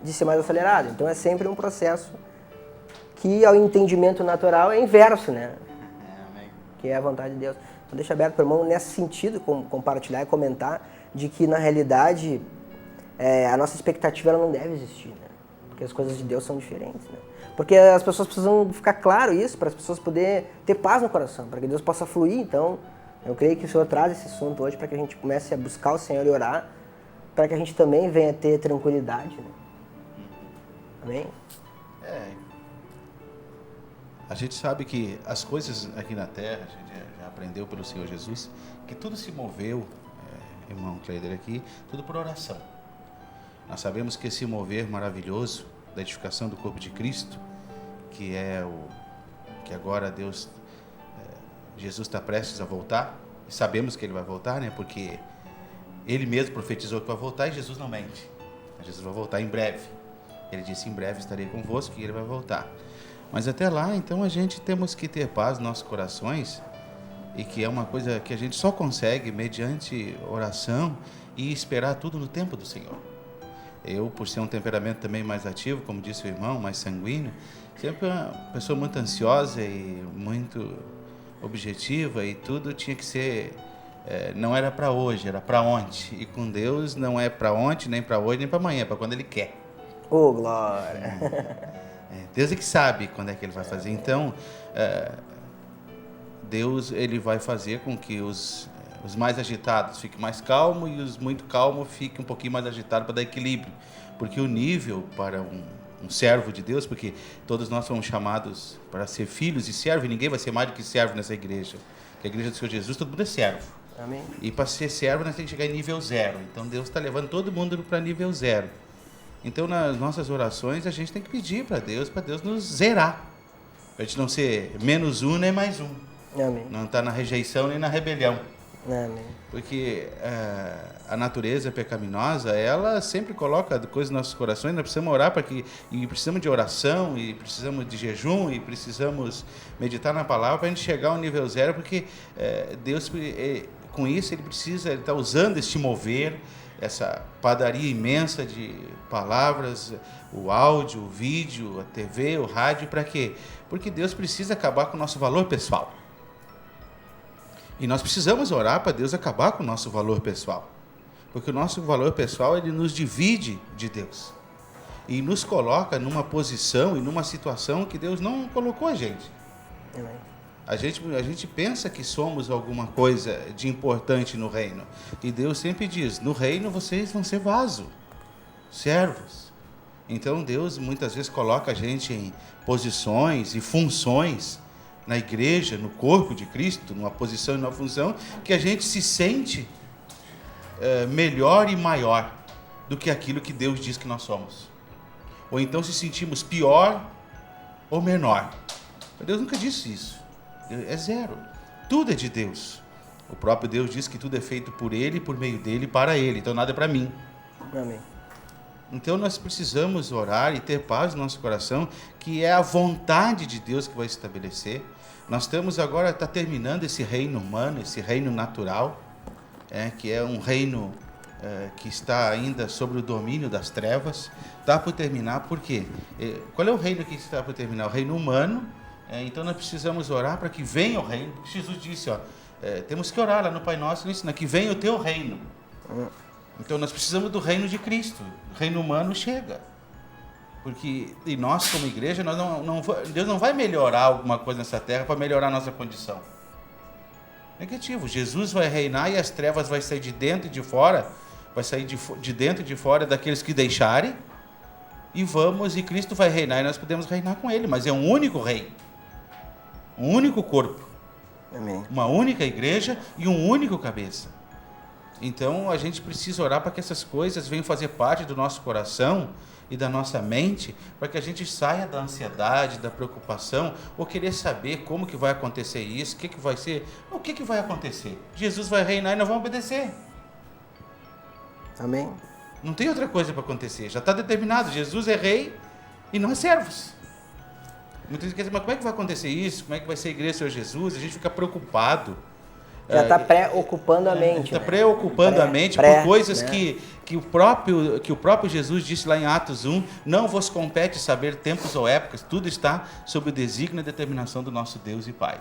de ser mais acelerado. Então é sempre um processo que ao entendimento natural é inverso, né? Que é a vontade de Deus. Então deixa aberto para o irmão nesse sentido, compartilhar e comentar de que na realidade a nossa expectativa ela não deve existir, né? Porque as coisas de Deus são diferentes, né? Porque as pessoas precisam ficar claro isso, para as pessoas poderem ter paz no coração, para que Deus possa fluir. Então, eu creio que o Senhor traz esse assunto hoje para que a gente comece a buscar o Senhor e orar, para que a gente também venha ter tranquilidade, né? Amém? A gente sabe que as coisas aqui na Terra, a gente já aprendeu pelo Senhor Jesus, que tudo se moveu, irmão Cleider aqui, tudo por oração. Nós sabemos que esse mover maravilhoso da edificação do corpo de Cristo, que agora Jesus está prestes a voltar, e sabemos que Ele vai voltar, né? Porque Ele mesmo profetizou que vai voltar e Jesus não mente. Jesus vai voltar em breve. Ele disse, em breve estarei convosco, e Ele vai voltar. Mas até lá, então, a gente temos que ter paz nos nossos corações, e que é uma coisa que a gente só consegue mediante oração e esperar tudo no tempo do Senhor. Eu, por ser um temperamento também mais ativo, como disse o irmão, mais sanguíneo, sempre uma pessoa muito ansiosa e muito objetiva, e tudo tinha que ser, não era para hoje, era para ontem. E com Deus não é para ontem, nem para hoje, nem para amanhã, é para quando Ele quer. Oh, glória! Deus é que sabe quando é que Ele vai fazer. Então, Deus Ele vai fazer com que os mais agitados fiquem mais calmos e os muito calmos fiquem um pouquinho mais agitados para dar equilíbrio. Porque o nível para um servo de Deus, porque todos nós somos chamados para ser filhos e servos, e ninguém vai ser mais do que servo nessa igreja. Porque a igreja do Senhor Jesus, todo mundo é servo. Amém. E para ser servo, nós temos que chegar em nível 0. Então Deus está levando todo mundo para nível 0. Então nas nossas orações a gente tem que pedir para Deus nos zerar. Para a gente não ser menos um nem mais um. Amém. Não estar na rejeição nem na rebelião. Amém. Porque a natureza pecaminosa, ela sempre coloca coisas nos nossos corações. Nós precisamos orar e precisamos de oração, e precisamos de jejum, e precisamos meditar na palavra para a gente chegar ao nível 0, porque Deus, com isso, Ele está usando este mover, essa padaria imensa de palavras, o áudio, o vídeo, a TV, o rádio, para quê? Porque Deus precisa acabar com o nosso valor pessoal. E nós precisamos orar para Deus acabar com o nosso valor pessoal. Porque o nosso valor pessoal, ele nos divide de Deus. E nos coloca numa posição e numa situação que Deus não colocou a gente. Amém. A gente pensa que somos alguma coisa de importante no reino. E Deus sempre diz, no reino vocês vão ser vaso, servos. Então Deus muitas vezes coloca a gente em posições e funções na igreja, no corpo de Cristo, numa posição e numa função, que a gente se sente melhor e maior do que aquilo que Deus diz que nós somos. Ou então se sentimos pior ou menor. Deus nunca disse isso. É 0. Tudo é de Deus. O próprio Deus diz que tudo é feito por Ele, por meio dEle e para Ele. Então nada é para mim. Amém. Então nós precisamos orar e ter paz no nosso coração, que é a vontade de Deus que vai estabelecer. Nós estamos agora, está terminando esse reino humano, esse reino natural, que é um reino que está ainda sobre o domínio das trevas. Está por terminar, por quê? Qual é o reino que está por terminar? O reino humano. Então nós precisamos orar para que venha o reino. Jesus disse, temos que orar lá no Pai Nosso, ensina que venha o teu reino. Então nós precisamos do reino de Cristo. O reino humano chega. Porque e nós como igreja, Deus não vai melhorar alguma coisa nessa terra para melhorar a nossa condição. Negativo. Jesus vai reinar e as trevas vai sair de dentro e de fora, vai sair de dentro e de fora daqueles que deixarem, e Cristo vai reinar e nós podemos reinar com Ele, mas é um único rei. Um único corpo. Amém. Uma única igreja e um único cabeça. Então a gente precisa orar para que essas coisas venham fazer parte do nosso coração e da nossa mente, para que a gente saia da ansiedade, da preocupação, ou querer saber como que vai acontecer isso, o que vai ser, o que vai acontecer. Jesus vai reinar e nós vamos obedecer. Amém. Não tem outra coisa para acontecer. Já está determinado. Jesus é rei e nós servos. Muitas vezes quer dizer, mas como é que vai acontecer isso? Como é que vai ser a igreja, Senhor Jesus? A gente fica preocupado. Já está preocupando a mente. Está preocupando a mente por coisas, né, que o próprio Jesus disse lá em Atos 1, não vos compete saber tempos ou épocas, tudo está sob o desígnio e determinação do nosso Deus e Pai.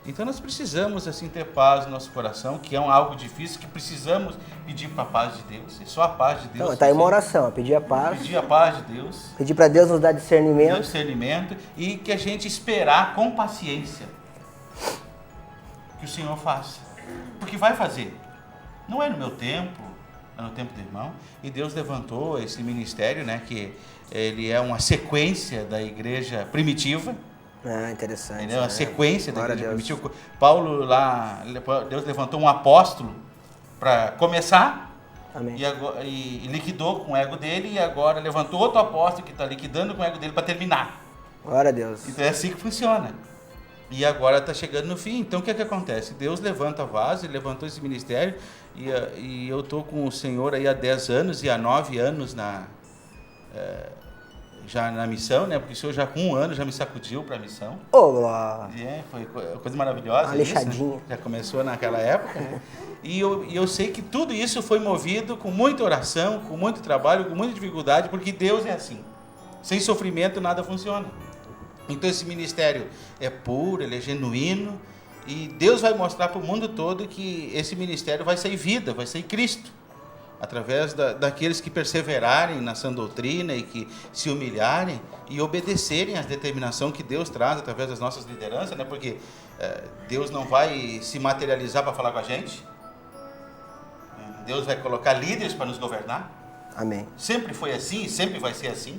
Então nós precisamos assim ter paz no nosso coração, que é algo difícil, que precisamos pedir para a paz de Deus. É só a paz de Deus. Então, está aí uma oração, pedir a paz. Pedir a paz de Deus. Pedir para Deus nos dar discernimento. Discernimento e que a gente esperar com paciência que o Senhor faça. Porque vai fazer. Não é no meu tempo, é no tempo do irmão. E Deus levantou esse ministério, né, que ele é uma sequência da igreja primitiva. Ah, interessante. Ele é uma sequência da igreja primitiva. Paulo lá, Deus levantou um apóstolo para começar. Amém. E liquidou com o ego dele, e agora levantou outro apóstolo que está liquidando com o ego dele para terminar. Glória a Deus. Então é assim que funciona. E agora está chegando no fim. Então o que é que acontece? Deus levanta vaso, ele levantou esse ministério, e eu estou com o Senhor aí há 10 anos e há 9 anos já na missão, né? Porque o Senhor já com 1 ano já me sacudiu para a missão. Glória! Foi coisa maravilhosa. Uma lixadinha. Né? Já começou naquela época. Né? E eu sei que tudo isso foi movido com muita oração, com muito trabalho, com muita dificuldade, porque Deus é assim. Sem sofrimento nada funciona. Então esse ministério é puro, ele é genuíno, e Deus vai mostrar para o mundo todo que esse ministério vai ser vida, vai ser Cristo, através daqueles que perseverarem na sã doutrina e que se humilharem e obedecerem às determinações que Deus traz através das nossas lideranças, né? Porque Deus não vai se materializar para falar com a gente, Deus vai colocar líderes para nos governar. Amém. Sempre foi assim e sempre vai ser assim.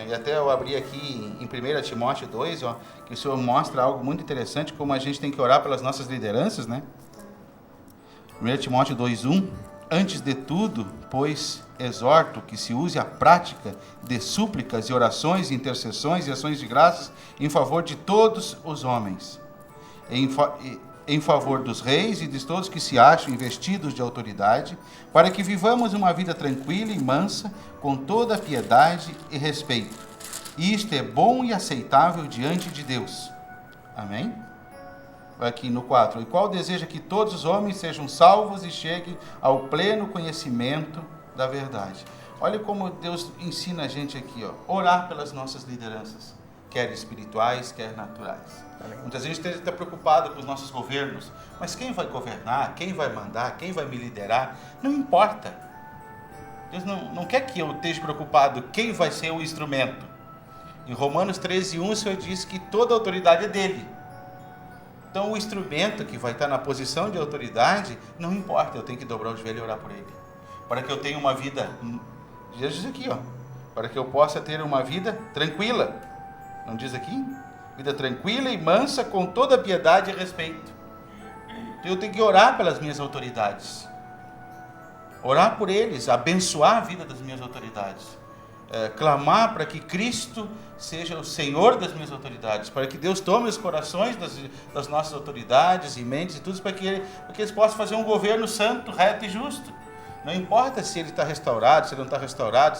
E até eu abri aqui em 1 Timóteo 2, que o Senhor mostra algo muito interessante, como a gente tem que orar pelas nossas lideranças, né? 1 Timóteo 2:1, antes de tudo, pois, exorto que se use a prática de súplicas e orações, intercessões e ações de graças em favor de todos os homens, em favor dos reis e de todos que se acham investidos de autoridade, para que vivamos uma vida tranquila e mansa, com toda piedade e respeito. Isto é bom e aceitável diante de Deus. Amém? Aqui no 4. E qual deseja que todos os homens sejam salvos e cheguem ao pleno conhecimento da verdade. Olha como Deus ensina a gente aqui, orar pelas nossas lideranças, quer espirituais, quer naturais. Amém. Muitas vezes a gente está preocupado com os nossos governos, mas quem vai governar, quem vai mandar, quem vai me liderar, não importa. Deus não quer que eu esteja preocupado quem vai ser o instrumento. Em Romanos 13:1, o Senhor diz que toda a autoridade é dele. Então o instrumento que vai estar na posição de autoridade, não importa, eu tenho que dobrar o joelho e orar por ele. Para que eu tenha uma vida, Jesus diz aqui, para que eu possa ter uma vida tranquila. Não diz aqui? Vida tranquila e mansa, com toda piedade e respeito. Então eu tenho que orar pelas minhas autoridades. Orar por eles, abençoar a vida das minhas autoridades. Clamar para que Cristo seja o Senhor das minhas autoridades, para que Deus tome os corações das nossas autoridades e mentes e tudo, para que eles possam fazer um governo santo, reto e justo. Não importa se ele está restaurado, se ele não está restaurado,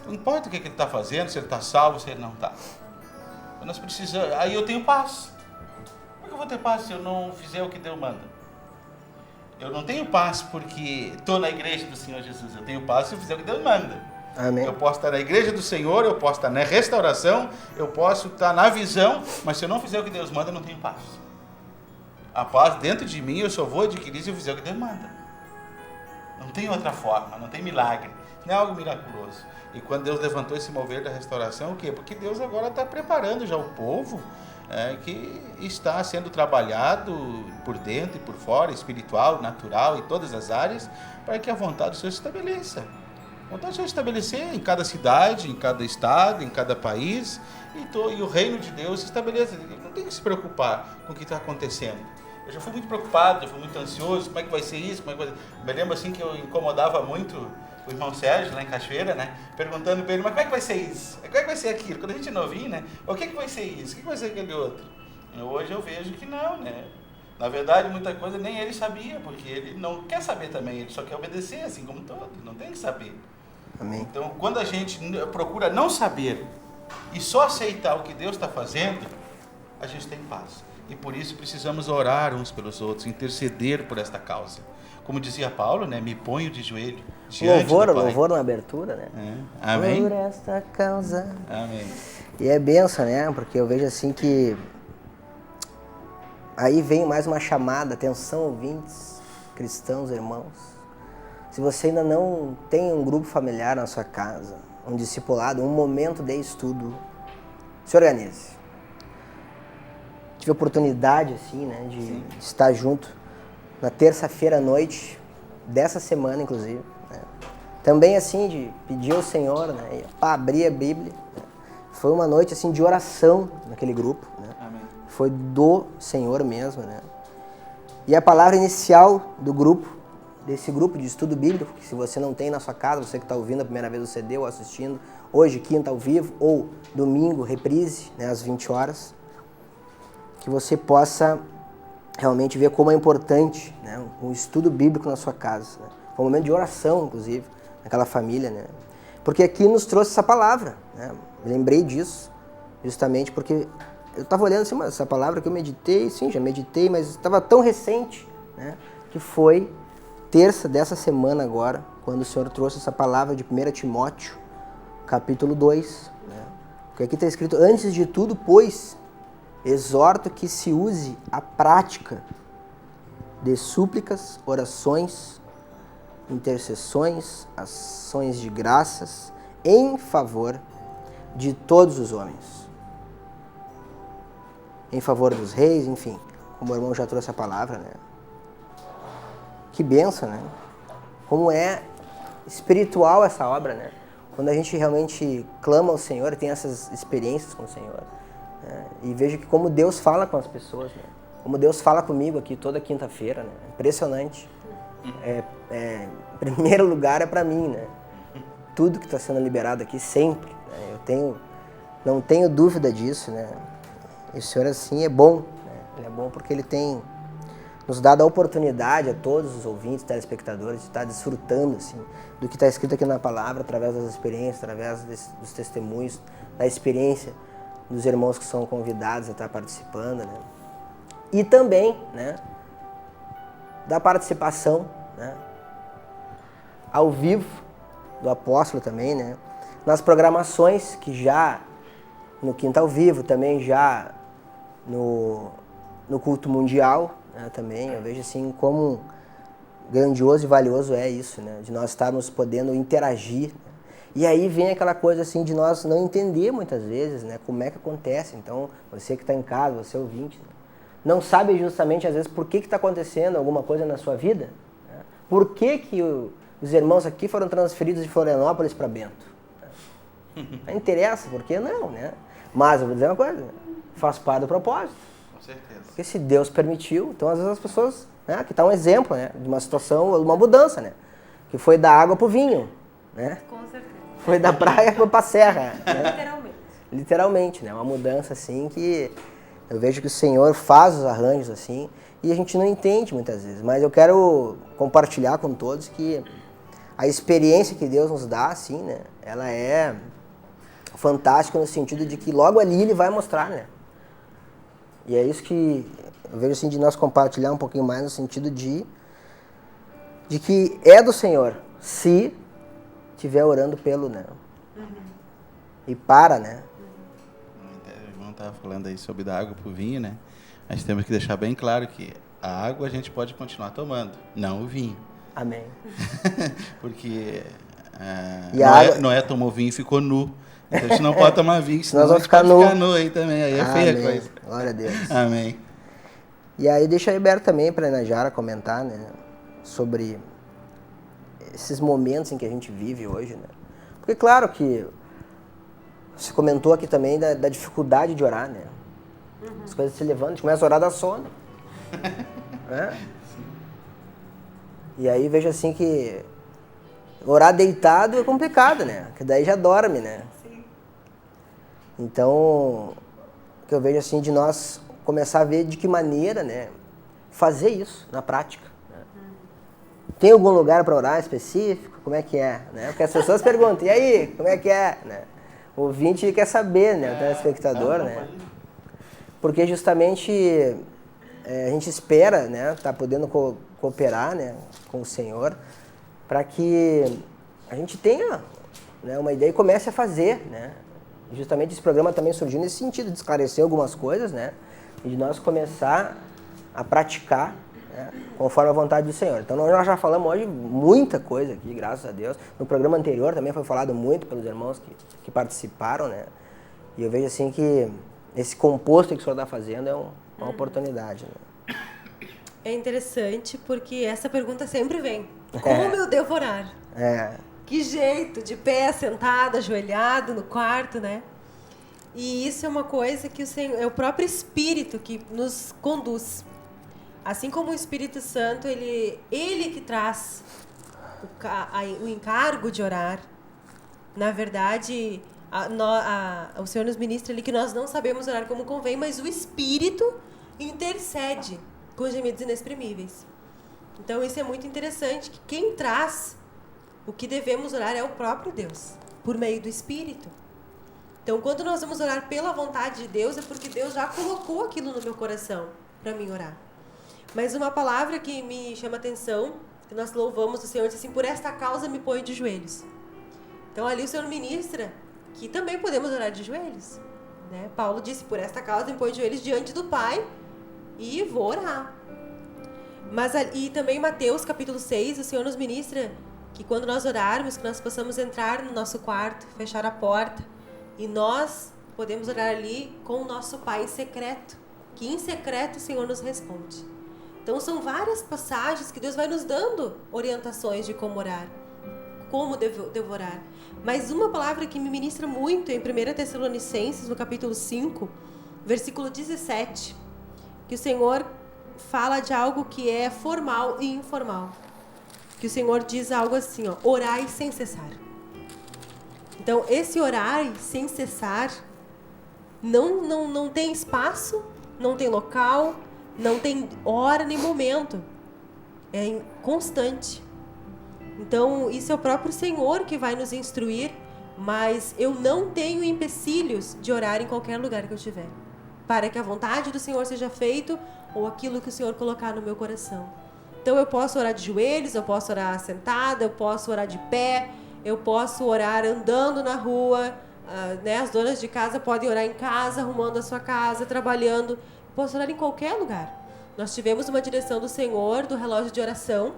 não importa o que ele está fazendo, se ele está salvo, se ele não está. Nós precisamos, aí eu tenho paz. Como é que eu vou ter paz se eu não fizer o que Deus manda? Eu não tenho paz porque estou na igreja do Senhor Jesus. Eu tenho paz se eu fizer o que Deus manda. Amém. Eu posso estar na igreja do Senhor, eu posso estar na restauração, eu posso estar na visão, mas se eu não fizer o que Deus manda, eu não tenho paz. A paz dentro de mim eu só vou adquirir se eu fizer o que Deus manda. Não tem outra forma, não tem milagre. Não é algo miraculoso. E quando Deus levantou esse mover da restauração, o quê? Porque Deus agora está preparando já o povo que está sendo trabalhado por dentro e por fora, espiritual, natural, em todas as áreas, para que a vontade do Senhor se estabeleça. A vontade do Senhor se estabelecer em cada cidade, em cada estado, em cada país, e o reino de Deus se estabeleça. Não tem que se preocupar com o que está acontecendo. Eu já fui muito preocupado, já fui muito ansioso, como é que vai ser isso? Me lembro assim que eu incomodava muito o irmão Sérgio, lá em Cachoeira, né? Perguntando para ele, mas como é que vai ser isso? Como é que vai ser aquilo? Quando a gente é novinho, né? O que vai ser isso? O que vai ser aquele outro? Hoje eu vejo que não, né? Na verdade, muita coisa nem ele sabia, porque ele não quer saber também, ele só quer obedecer, assim como todos, não tem que saber. Amém. Então, quando a gente procura não saber e só aceitar o que Deus está fazendo, a gente tem paz. E por isso precisamos orar uns pelos outros, interceder por esta causa. Como dizia Paulo, né? Me ponho de joelho diante do Pai. Louvor na abertura, né? Amém? Por esta causa. Amém. E é benção, né? Porque eu vejo assim que aí vem mais uma chamada, atenção ouvintes, cristãos, irmãos. Se você ainda não tem um grupo familiar na sua casa, um discipulado, um momento de estudo, se organize. Tive a oportunidade, assim, né, de estar junto na terça-feira à noite, dessa semana, inclusive. Né? Também, assim, de pedir ao Senhor, né, para abrir a Bíblia. Né? Foi uma noite, assim, de oração naquele grupo. Né? Amém. Foi do Senhor mesmo, né? E a palavra inicial do grupo, desse grupo de estudo bíblico, que se você não tem na sua casa, você que está ouvindo a primeira vez o CD ou assistindo, hoje, quinta, ao vivo, ou domingo, reprise, né, às 20 horas, que você possa realmente ver como é importante, né, um estudo bíblico na sua casa. Né? Foi um momento de oração, inclusive, naquela família, né? Porque aqui nos trouxe essa palavra, né? Lembrei disso, justamente porque eu estava olhando assim, mas essa palavra que eu meditei, sim, já meditei, mas estava tão recente, né, que foi terça dessa semana agora, quando o Senhor trouxe essa palavra de 1 Timóteo, capítulo 2, né? Porque aqui está escrito, antes de tudo, pois, exorto que se use a prática de súplicas, orações, intercessões, ações de graças, em favor de todos os homens. Em favor dos reis, enfim, como o irmão já trouxe a palavra, né? Que bênção, né? Como é espiritual essa obra, né? Quando a gente realmente clama ao Senhor, tem essas experiências com o Senhor, né? E vejo que como Deus fala com as pessoas, né? Como Deus fala comigo aqui toda quinta-feira, né? Impressionante. Em primeiro lugar é para mim, né? Tudo que está sendo liberado aqui sempre, né? Não tenho dúvida disso, né? E o Senhor assim é bom, né? Ele é bom porque Ele tem nos dado a oportunidade a todos os ouvintes, telespectadores, de estar desfrutando assim, do que está escrito aqui na palavra, através das experiências, através dos testemunhos, da experiência dos irmãos que são convidados a estar participando, né? E também, né, da participação, né, ao vivo do apóstolo também, né, nas programações que já no Quinta ao Vivo, também já no culto mundial, né, também eu vejo assim como grandioso e valioso é isso, né, de nós estarmos podendo interagir, né? E aí vem aquela coisa assim de nós não entender muitas vezes, né, como é que acontece. Então você que está em casa, você ouvinte, né, não sabe justamente às vezes por que está acontecendo alguma coisa na sua vida, né? Por que os irmãos aqui foram transferidos de Florianópolis para Bento, né? Não interessa, por que não, né? Mas eu vou dizer uma coisa, faz parte do propósito. Com certeza. Porque se Deus permitiu, então às vezes as pessoas, né, aqui está um exemplo, né, de uma situação, uma mudança, né, que foi da água para o vinho, né? Com certeza. Foi da praia para a serra, né? Literalmente. Literalmente, né? Uma mudança assim que eu vejo que o Senhor faz os arranjos assim e a gente não entende muitas vezes. Mas eu quero compartilhar com todos que a experiência que Deus nos dá, assim, né? Ela é fantástica no sentido de que logo ali Ele vai mostrar, né? E é isso que eu vejo assim de nós compartilhar um pouquinho mais no sentido de que é do Senhor, se estiver orando pelo, né? E para, né? O irmão estava falando aí sobre da água para o vinho, né? A gente temos que deixar bem claro que a água a gente pode continuar tomando, não o vinho. Amém. Porque Noé tomou vinho e ficou nu. Então a gente não pode tomar vinho, senão nós vamos a gente ficar ficar nu aí também. Aí é feia a Amém. coisa. Glória a Deus. Amém. E aí deixa aberto também para a Inajara comentar, né, sobre esses momentos em que a gente vive hoje, né? Porque claro que você comentou aqui também da dificuldade de orar, né? As coisas se levantam, a gente começa a orar da sono. Né? E aí vejo assim que orar deitado é complicado, né? Porque daí já dorme, né? Sim. Então, o que eu vejo assim de nós começar a ver de que maneira, né, fazer isso na prática. Né? Tem algum lugar para orar específico? Como é que é? Né? Porque as pessoas perguntam, e aí, como é que é? Né? O ouvinte quer saber, né? O telespectador, né? Porque justamente a gente espera, né? Tá podendo cooperar, né? Com o Senhor, para que a gente tenha, né? Uma ideia e comece a fazer, né? Justamente esse programa também surgiu nesse sentido, de esclarecer algumas coisas, né? E de nós começar a praticar, né? Conforme a vontade do Senhor. Então nós já falamos hoje muita coisa aqui, graças a Deus. No programa anterior também foi falado muito pelos irmãos que participaram, né? E eu vejo assim que esse composto que o Senhor está fazendo é uma oportunidade, né? É interessante porque essa pergunta sempre vem. Como eu devo orar? Que jeito, de pé, sentado, ajoelhado no quarto, né? E isso é uma coisa que o Senhor, é o próprio Espírito que nos conduz. Assim como o Espírito Santo, ele que traz o encargo de orar. Na verdade, o Senhor nos ministra ali que nós não sabemos orar como convém, mas o Espírito intercede com gemidos inexprimíveis. Então isso é muito interessante, que quem traz o que devemos orar é o próprio Deus, por meio do Espírito. Então, quando nós vamos orar pela vontade de Deus, é porque Deus já colocou aquilo no meu coração para mim orar. Mas uma palavra que me chama a atenção, que nós louvamos o Senhor, diz assim, por esta causa me ponho de joelhos. Então, ali o Senhor ministra que também podemos orar de joelhos. Né? Paulo disse, por esta causa me ponho de joelhos diante do Pai e vou orar. E também em Mateus, capítulo 6, o Senhor nos ministra que quando nós orarmos, que nós possamos entrar no nosso quarto, fechar a porta, e nós podemos orar ali com o nosso Pai em secreto, que em secreto o Senhor nos responde. Então são várias passagens que Deus vai nos dando orientações de como orar, como devo orar. Mas uma palavra que me ministra muito em 1 Tessalonicenses, no capítulo 5, versículo 17, que o Senhor fala de algo que é formal e informal. Que o Senhor diz algo assim, ó, orai sem cessar. Então, esse orar sem cessar não tem espaço, não tem local, não tem hora nem momento. É constante. Então, isso é o próprio Senhor que vai nos instruir, mas eu não tenho empecilhos de orar em qualquer lugar que eu estiver, para que a vontade do Senhor seja feita ou aquilo que o Senhor colocar no meu coração. Então eu posso orar de joelhos, eu posso orar sentada, eu posso orar de pé, eu posso orar andando na rua, né? As donas de casa podem orar em casa, arrumando a sua casa, trabalhando. Eu posso orar em qualquer lugar. Nós tivemos uma direção do Senhor, do relógio de oração,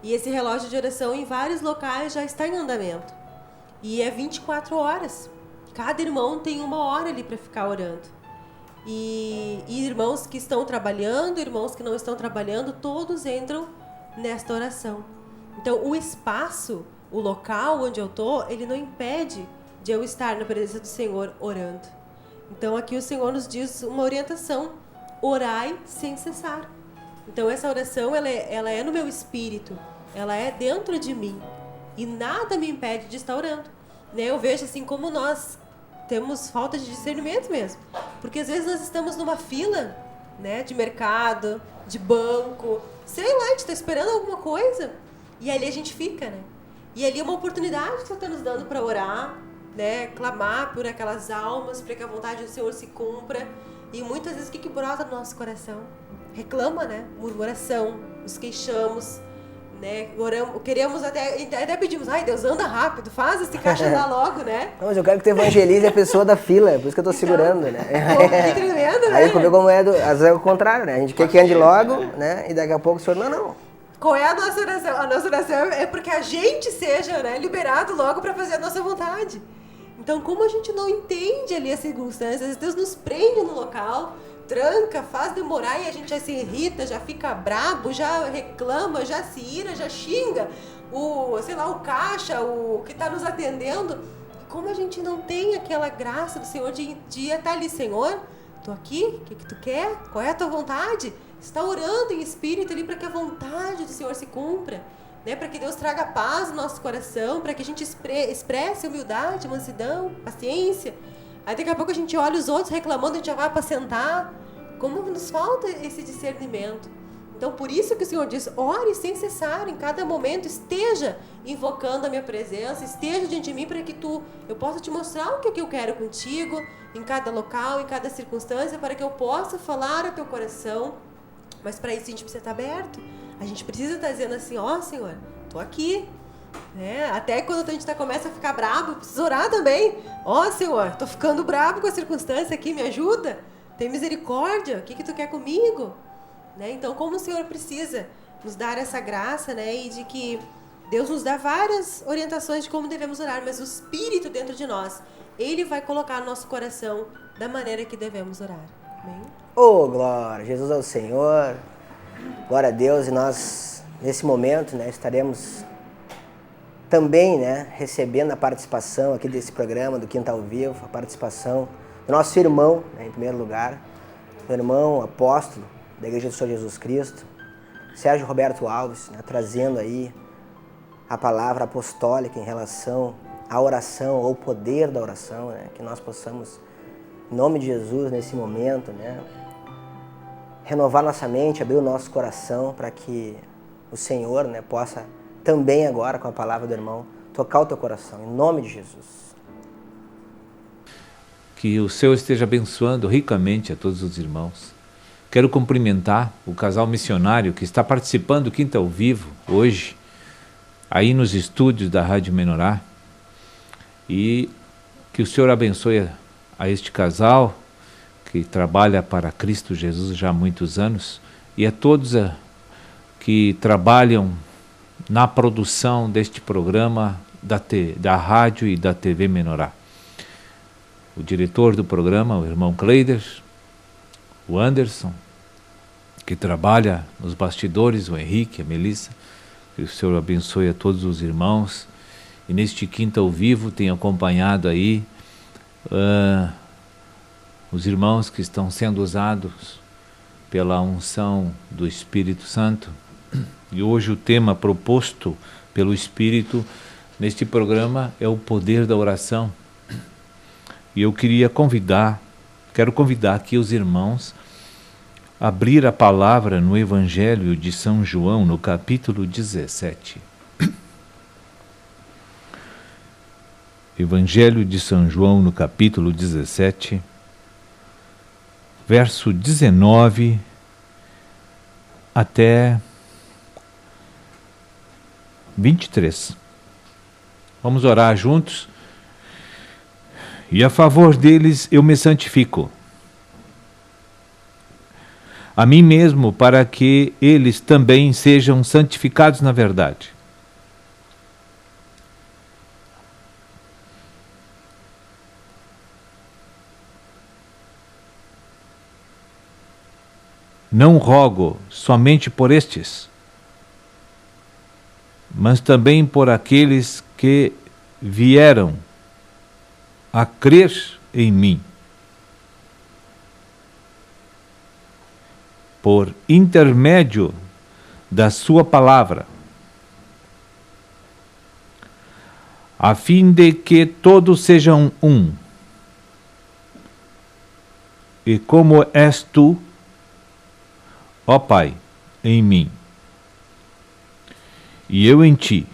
e esse relógio de oração em vários locais já está em andamento. E é 24 horas. Cada irmão tem uma hora ali para ficar orando. E irmãos que estão trabalhando, irmãos que não estão trabalhando, todos entram nesta oração. Então, o espaço, o local onde eu estou, ele não impede de eu estar na presença do Senhor orando. Então, aqui o Senhor nos diz uma orientação, orai sem cessar. Então, essa oração, ela é no meu espírito, ela é dentro de mim, e nada me impede de estar orando. Né? Eu vejo assim como nós temos falta de discernimento mesmo. Porque às vezes nós estamos numa fila, né, de mercado, de banco, sei lá, a gente está esperando alguma coisa, e ali a gente fica, né? E ali é uma oportunidade que o Senhor está nos dando para orar, né, clamar por aquelas almas, para que a vontade do Senhor se cumpra. E muitas vezes o que brota no nosso coração? Reclama, né? Murmuração, nos queixamos, né? Oramos, queremos até pedimos, ai Deus, anda rápido, faz esse caixa andar logo, né? Não, mas eu quero que tu evangelize a pessoa da fila, por isso que eu tô segurando, né? Que tremendo, né? Aí comigo como às vezes é o contrário, né? A gente quer que ande logo, né? E daqui a pouco o senhor, não. Qual é a nossa oração? A nossa oração é porque a gente seja, né, liberado logo para fazer a nossa vontade. Então, como a gente não entende ali as circunstâncias, às vezes Deus nos prende no local, tranca, faz demorar e a gente já se irrita, já fica brabo, já reclama, já se ira, já xinga o caixa, o que está nos atendendo. Como a gente não tem aquela graça do Senhor de estar ali, Senhor, tô aqui, o que tu quer? Qual é a tua vontade? Está orando em espírito ali para que a vontade do Senhor se cumpra, né? Para que Deus traga paz no nosso coração, para que a gente expresse humildade, mansidão, paciência. Aí daqui a pouco a gente olha os outros reclamando, a gente já vai para sentar, Como nos falta esse discernimento. Então, por isso que o Senhor diz, ore sem cessar, em cada momento, esteja invocando a minha presença, esteja diante de mim para que eu possa te mostrar o que eu quero contigo, em cada local, em cada circunstância, para que eu possa falar ao teu coração. Mas para isso a gente precisa estar aberto. A gente precisa estar dizendo assim, ó Senhor, tô aqui. Até quando a gente começa a ficar bravo, precisa orar também. Ó Senhor, tô ficando bravo com a circunstância aqui, me ajuda. Tem misericórdia, o que tu quer comigo? Então, como o Senhor precisa nos dar essa graça, e de que Deus nos dá várias orientações de como devemos orar, mas o Espírito dentro de nós, Ele vai colocar no nosso coração da maneira que devemos orar. Amém? Oh, glória! Jesus é o Senhor. Glória a Deus. E nós, nesse momento, estaremos também, recebendo a participação aqui desse programa, do Quinta ao Vivo, a participação do nosso irmão, em primeiro lugar, o irmão apóstolo da Igreja do Senhor Jesus Cristo, Sérgio Roberto Alves, trazendo aí a palavra apostólica em relação à oração, ou poder da oração, que nós possamos, em nome de Jesus, nesse momento, renovar nossa mente, abrir o nosso coração para que o Senhor, possa também agora, com a palavra do irmão, tocar o teu coração, em nome de Jesus. Que o Senhor esteja abençoando ricamente a todos os irmãos. Quero cumprimentar o casal missionário que está participando do Quinta ao Vivo hoje, aí nos estúdios da Rádio Menorá, e que o Senhor abençoe a este casal que trabalha para Cristo Jesus já há muitos anos, e a todos que trabalham na produção deste programa da rádio e da TV Menorá. O diretor do programa, o irmão Kleider, o Anderson, que trabalha nos bastidores, o Henrique, a Melissa, que o Senhor abençoe a todos os irmãos. E neste Quinta ao Vivo tem acompanhado aí os irmãos que estão sendo usados pela unção do Espírito Santo. E hoje o tema proposto pelo Espírito neste programa é o poder da oração. E eu quero convidar aqui os irmãos a abrir a palavra no Evangelho de São João, no capítulo 17. Evangelho de São João, no capítulo 17, verso 19 até 23. Vamos orar juntos. E a favor deles eu me santifico, a mim mesmo, para que eles também sejam santificados na verdade. Não rogo somente por estes, mas também por aqueles que vieram a crer em mim, por intermédio da sua palavra, a fim de que todos sejam um, e como és tu, ó Pai, em mim, e eu em ti,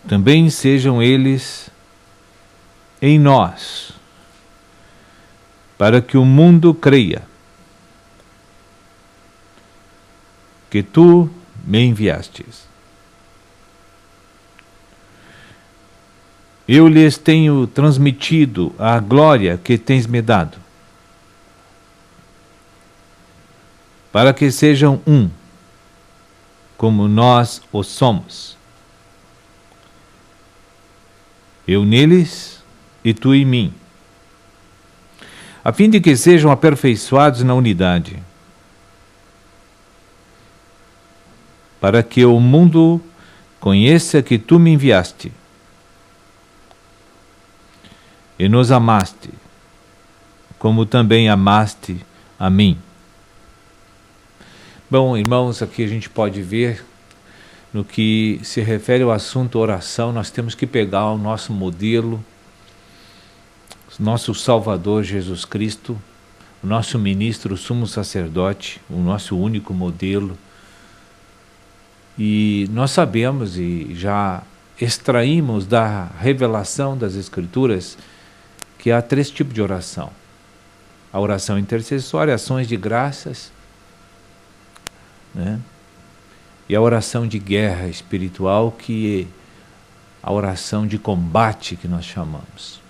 também sejam eles em nós, para que o mundo creia que tu me enviastes. Eu lhes tenho transmitido a glória que tens me dado, para que sejam um, como nós o somos. Eu neles e tu em mim, a fim de que sejam aperfeiçoados na unidade, para que o mundo conheça que tu me enviaste e nos amaste, como também amaste a mim. Bom, irmãos, aqui a gente pode ver, no que se refere ao assunto oração, nós temos que pegar o nosso modelo, nosso Salvador Jesus Cristo, o nosso ministro, o sumo sacerdote, o nosso único modelo. E nós sabemos e já extraímos da revelação das Escrituras que há 3 tipos de oração. A oração intercessória, ações de graças, né? E a oração de guerra espiritual, que é a oração de combate que nós chamamos.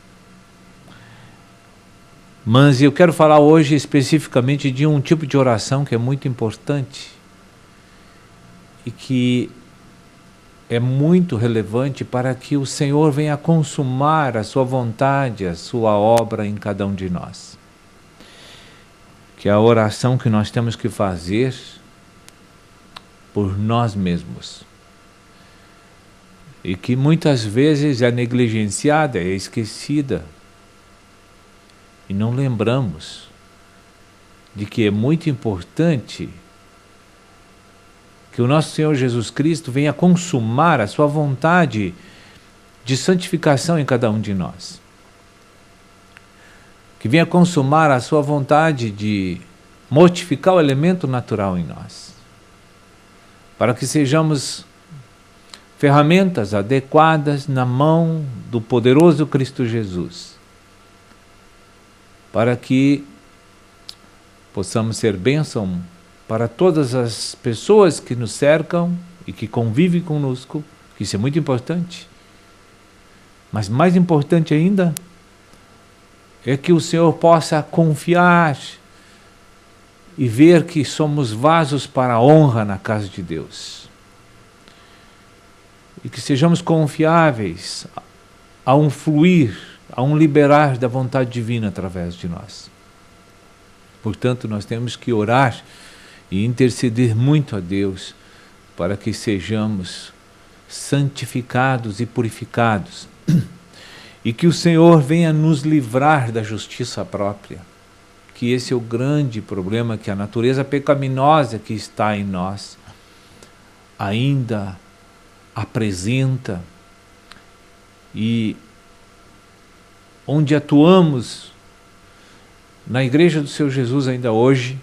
Mas eu quero falar hoje especificamente de um tipo de oração que é muito importante e que é muito relevante para que o Senhor venha consumar a sua vontade, a sua obra em cada um de nós. Que é a oração que nós temos que fazer por nós mesmos. E que muitas vezes é negligenciada, é esquecida. E não lembramos de que é muito importante que o nosso Senhor Jesus Cristo venha consumar a sua vontade de santificação em cada um de nós. Que venha consumar a sua vontade de mortificar o elemento natural em nós. Para que sejamos ferramentas adequadas na mão do poderoso Cristo Jesus. Para que possamos ser bênção para todas as pessoas que nos cercam e que convivem conosco, que isso é muito importante. Mas mais importante ainda é que o Senhor possa confiar e ver que somos vasos para a honra na casa de Deus. E que sejamos confiáveis a um fluir, a um liberar da vontade divina através de nós. Portanto, nós temos que orar e interceder muito a Deus para que sejamos santificados e purificados. E que o Senhor venha nos livrar da justiça própria. Que esse é o grande problema, que a natureza pecaminosa que está em nós ainda apresenta, e onde atuamos na Igreja do Senhor Jesus ainda hoje,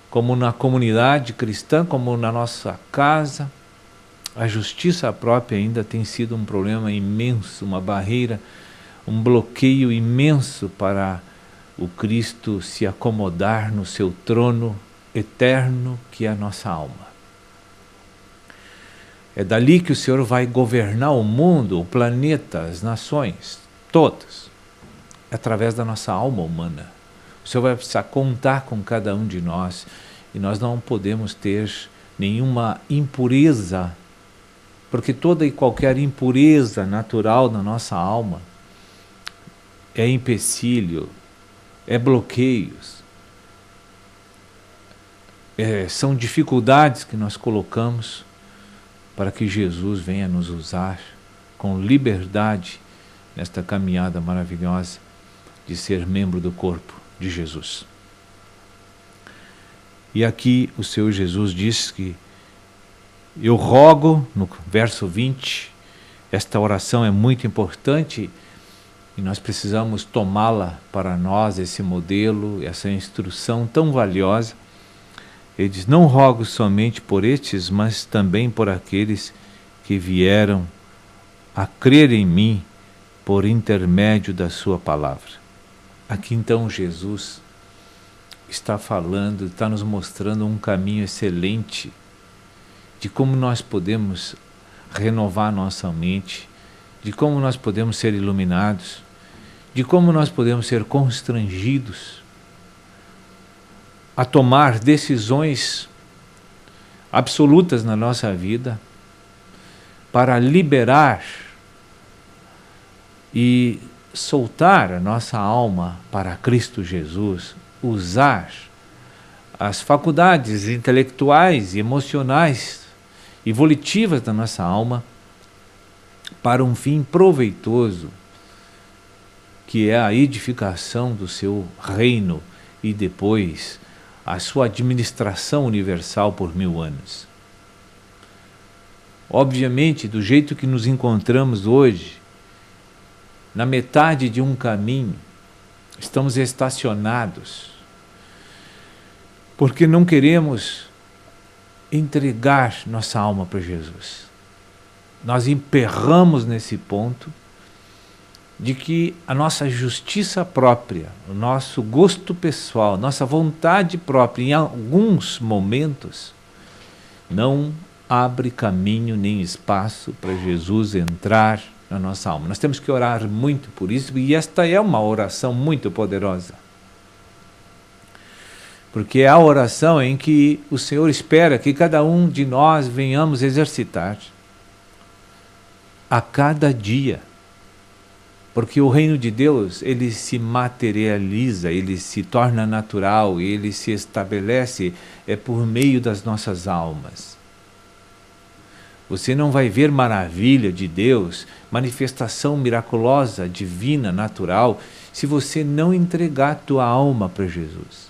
como na comunidade cristã, como na nossa casa, a justiça própria ainda tem sido um problema imenso, uma barreira, um bloqueio imenso para o Cristo se acomodar no seu trono eterno, que é a nossa alma. É dali que o Senhor vai governar o mundo, o planeta, as nações, todas, através da nossa alma humana. O Senhor vai precisar contar com cada um de nós, e nós não podemos ter nenhuma impureza, porque toda e qualquer impureza natural na nossa alma é empecilho, é bloqueios, são dificuldades que nós colocamos para que Jesus venha nos usar com liberdade nesta caminhada maravilhosa de ser membro do corpo de Jesus. E aqui o Senhor Jesus diz que eu rogo, no verso 20, esta oração é muito importante e nós precisamos tomá-la para nós, esse modelo, essa instrução tão valiosa. Ele diz, não rogo somente por estes, mas também por aqueles que vieram a crer em mim por intermédio da sua palavra. Aqui então Jesus está falando, está nos mostrando um caminho excelente de como nós podemos renovar nossa mente, de como nós podemos ser iluminados, de como nós podemos ser constrangidos a tomar decisões absolutas na nossa vida para liberar e soltar a nossa alma para Cristo Jesus, usar as faculdades intelectuais e emocionais e volitivas da nossa alma para um fim proveitoso, que é a edificação do seu reino e depois a sua administração universal por 1000 anos. Obviamente, do jeito que nos encontramos hoje, na metade de um caminho, estamos estacionados, porque não queremos entregar nossa alma para Jesus. Nós emperramos nesse ponto de que a nossa justiça própria, o nosso gosto pessoal, nossa vontade própria, em alguns momentos, não abre caminho nem espaço para Jesus entrar na nossa alma. Nós temos que orar muito por isso, e esta é uma oração muito poderosa. Porque é a oração em que o Senhor espera que cada um de nós venhamos exercitar a cada dia. Porque o reino de Deus, ele se materializa, ele se torna natural, ele se estabelece por meio das nossas almas. Você não vai ver maravilha de Deus, manifestação miraculosa, divina, natural, se você não entregar a tua alma para Jesus.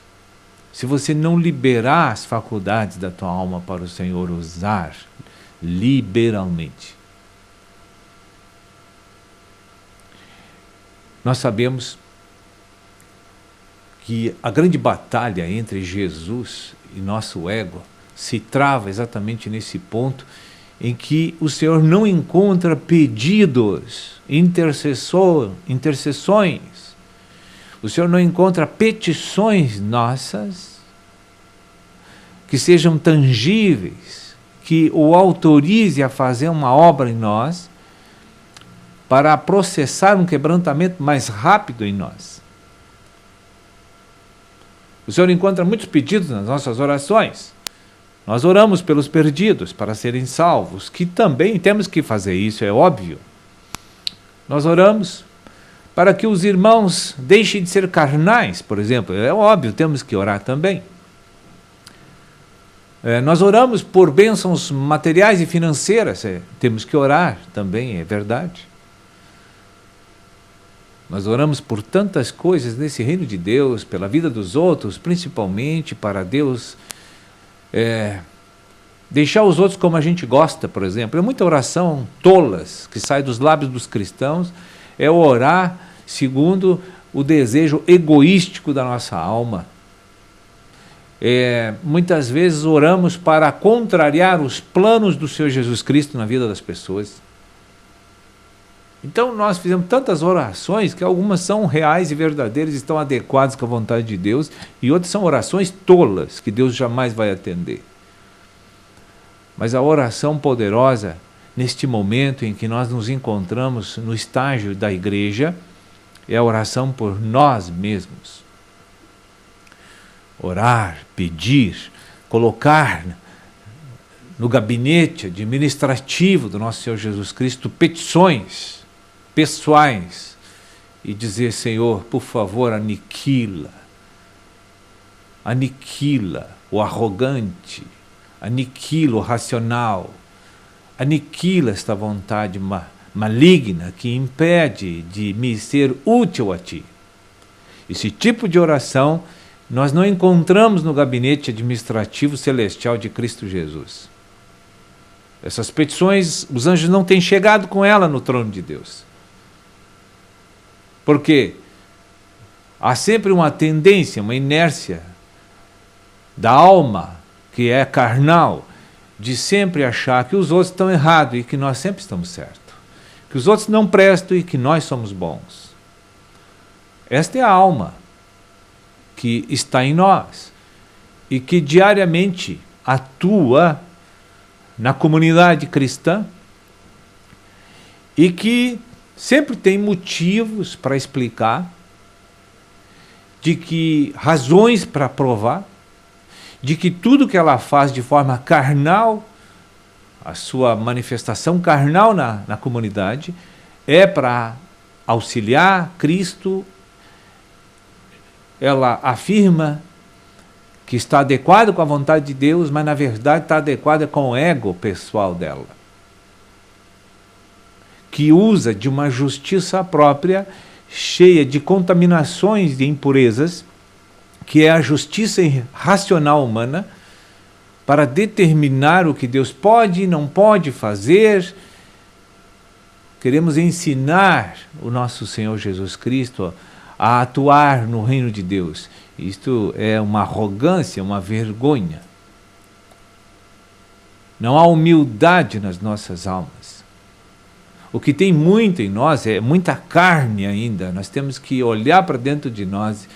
Se você não liberar as faculdades da tua alma para o Senhor usar liberalmente. Nós sabemos que a grande batalha entre Jesus e nosso ego se trava exatamente nesse ponto em que o Senhor não encontra pedidos, intercessões. O Senhor não encontra petições nossas que sejam tangíveis, que o autorize a fazer uma obra em nós, para processar um quebrantamento mais rápido em nós. O Senhor encontra muitos pedidos nas nossas orações. Nós oramos pelos perdidos para serem salvos, que também temos que fazer isso, é óbvio. Nós oramos para que os irmãos deixem de ser carnais, por exemplo, é óbvio, temos que orar também. Nós oramos por bênçãos materiais e financeiras, temos que orar também, é verdade. Nós oramos por tantas coisas nesse reino de Deus, pela vida dos outros, principalmente para Deus deixar os outros como a gente gosta, por exemplo. É muita oração tolas que sai dos lábios dos cristãos, é orar segundo o desejo egoístico da nossa alma. Muitas vezes oramos para contrariar os planos do Senhor Jesus Cristo na vida das pessoas. Então nós fizemos tantas orações que algumas são reais e verdadeiras, estão adequadas com a vontade de Deus, e outras são orações tolas, que Deus jamais vai atender. Mas a oração poderosa, neste momento em que nós nos encontramos no estágio da igreja, é a oração por nós mesmos. Orar, pedir, colocar no gabinete administrativo do nosso Senhor Jesus Cristo petições pessoais e dizer: Senhor, por favor, aniquila o arrogante, aniquila o racional, aniquila esta vontade maligna que impede de me ser útil a Ti. Esse tipo de oração nós não encontramos no gabinete administrativo celestial de Cristo Jesus. Essas petições, os anjos não têm chegado com ela no trono de Deus. Porque há sempre uma tendência, uma inércia da alma, que é carnal, de sempre achar que os outros estão errados e que nós sempre estamos certos. Que os outros não prestam e que nós somos bons. Esta é a alma que está em nós e que diariamente atua na comunidade cristã e que sempre tem motivos para explicar, de que razões para provar, de que tudo que ela faz de forma carnal, a sua manifestação carnal na comunidade, é para auxiliar Cristo. Ela afirma que está adequado com a vontade de Deus, mas na verdade está adequada com o ego pessoal dela, que usa de uma justiça própria, cheia de contaminações de impurezas, que é a justiça racional humana, para determinar o que Deus pode e não pode fazer. Queremos ensinar o nosso Senhor Jesus Cristo a atuar no reino de Deus. Isto é uma arrogância, uma vergonha. Não há humildade nas nossas almas. O que tem muito em nós é muita carne ainda. Nós temos que olhar para dentro de nós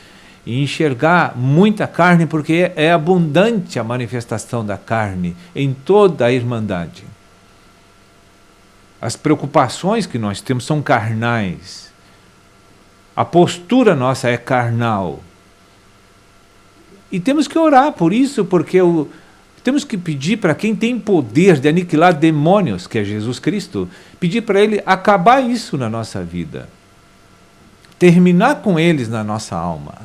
e enxergar muita carne, porque é abundante a manifestação da carne em toda a irmandade. As preocupações que nós temos são carnais. A postura nossa é carnal. E temos que orar por isso, porque temos que pedir para quem tem poder de aniquilar demônios, que é Jesus Cristo, pedir para Ele acabar isso na nossa vida. Terminar com eles na nossa alma.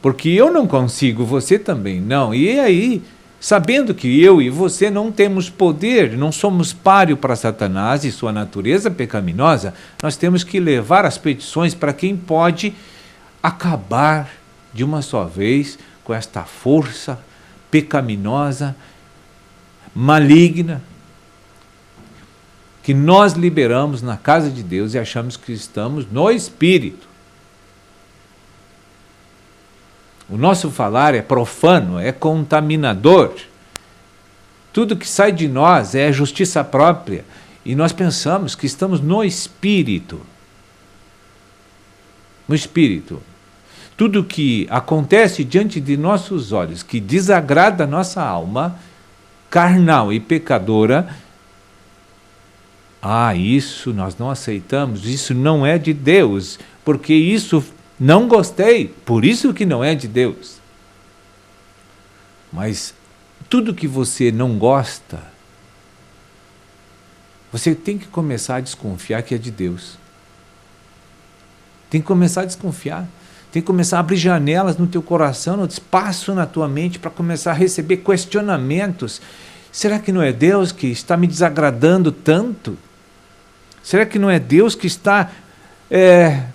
Porque eu não consigo, você também não. E aí, sabendo que eu e você não temos poder, não somos páreo para Satanás e sua natureza pecaminosa, nós temos que levar as petições para quem pode acabar de uma só vez com esta força pecaminosa, maligna, que nós liberamos na casa de Deus e achamos que estamos no Espírito. O nosso falar é profano, é contaminador. Tudo que sai de nós é justiça própria. E nós pensamos que estamos no Espírito. No Espírito. Tudo que acontece diante de nossos olhos, que desagrada a nossa alma, carnal e pecadora, isso nós não aceitamos, isso não é de Deus, porque isso não gostei, por isso que não é de Deus. Mas tudo que você não gosta, você tem que começar a desconfiar que é de Deus. Tem que começar a desconfiar. Tem que começar a abrir janelas no teu coração, no espaço na tua mente, para começar a receber questionamentos. Será que não é Deus que está me desagradando tanto? Será que não é Deus que está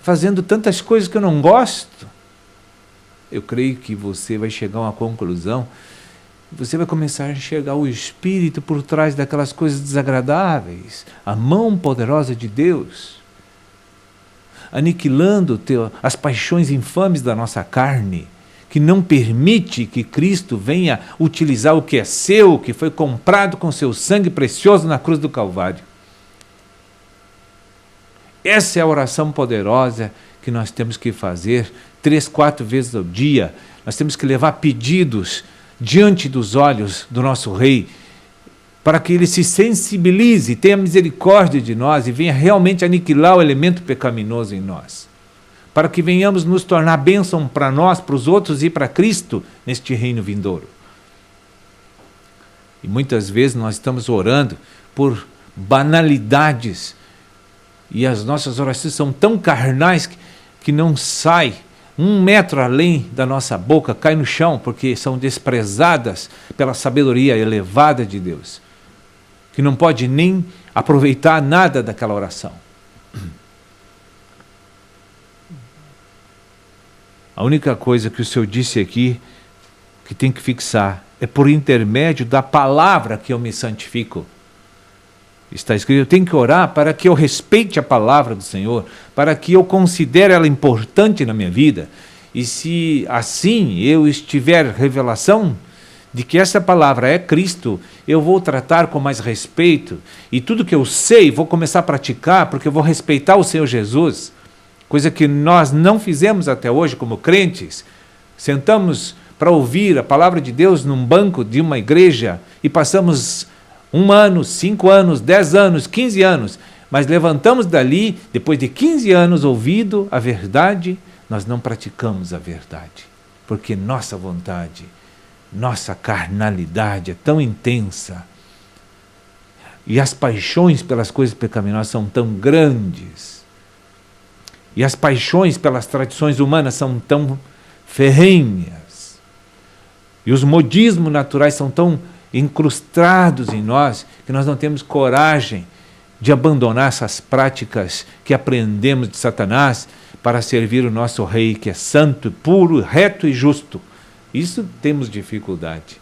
fazendo tantas coisas que eu não gosto? Eu creio que você vai chegar a uma conclusão. Você vai começar a enxergar o Espírito por trás daquelas coisas desagradáveis. A mão poderosa de Deus. Aniquilando as paixões infames da nossa carne, que não permite que Cristo venha utilizar o que é seu, que foi comprado com seu sangue precioso na cruz do Calvário. Essa é a oração poderosa que nós temos que fazer 3, 4 vezes ao dia. Nós temos que levar pedidos diante dos olhos do nosso Rei, para que Ele se sensibilize, tenha misericórdia de nós e venha realmente aniquilar o elemento pecaminoso em nós. Para que venhamos nos tornar bênção para nós, para os outros e para Cristo neste reino vindouro. E muitas vezes nós estamos orando por banalidades e as nossas orações são tão carnais que não sai 1 metro além da nossa boca, cai no chão, porque são desprezadas pela sabedoria elevada de Deus, que não pode nem aproveitar nada daquela oração. A única coisa que o Senhor disse aqui, que tem que fixar, é por intermédio da palavra que eu me santifico. Está escrito, eu tenho que orar para que eu respeite a palavra do Senhor, para que eu considere ela importante na minha vida. E se assim eu estiver revelação de que essa palavra é Cristo, eu vou tratar com mais respeito, e tudo que eu sei, vou começar a praticar, porque eu vou respeitar o Senhor Jesus, coisa que nós não fizemos até hoje como crentes. Sentamos para ouvir a palavra de Deus num banco de uma igreja, e passamos 1 ano, 5 anos, 10 anos, 15 anos, mas levantamos dali, depois de 15 anos ouvido a verdade, nós não praticamos a verdade, porque nossa vontade, nossa carnalidade é tão intensa e as paixões pelas coisas pecaminosas são tão grandes e as paixões pelas tradições humanas são tão ferrenhas e os modismos naturais são tão incrustados em nós que nós não temos coragem de abandonar essas práticas que aprendemos de Satanás para servir o nosso Rei, que é santo, puro, reto e justo. Isso temos dificuldade,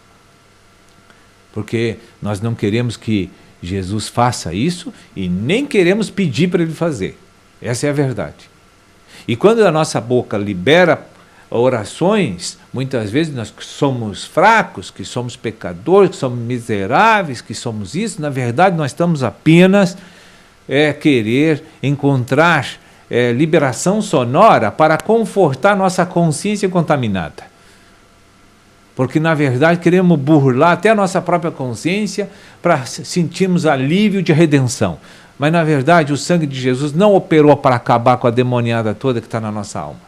porque nós não queremos que Jesus faça isso e nem queremos pedir para Ele fazer. Essa é a verdade. E quando a nossa boca libera orações, muitas vezes nós que somos fracos, que somos pecadores, que somos miseráveis, que somos isso, na verdade nós estamos apenas querer encontrar liberação sonora para confortar nossa consciência contaminada. Porque na verdade queremos burlar até a nossa própria consciência para sentirmos alívio de redenção. Mas na verdade o sangue de Jesus não operou para acabar com a demoniada toda que está na nossa alma.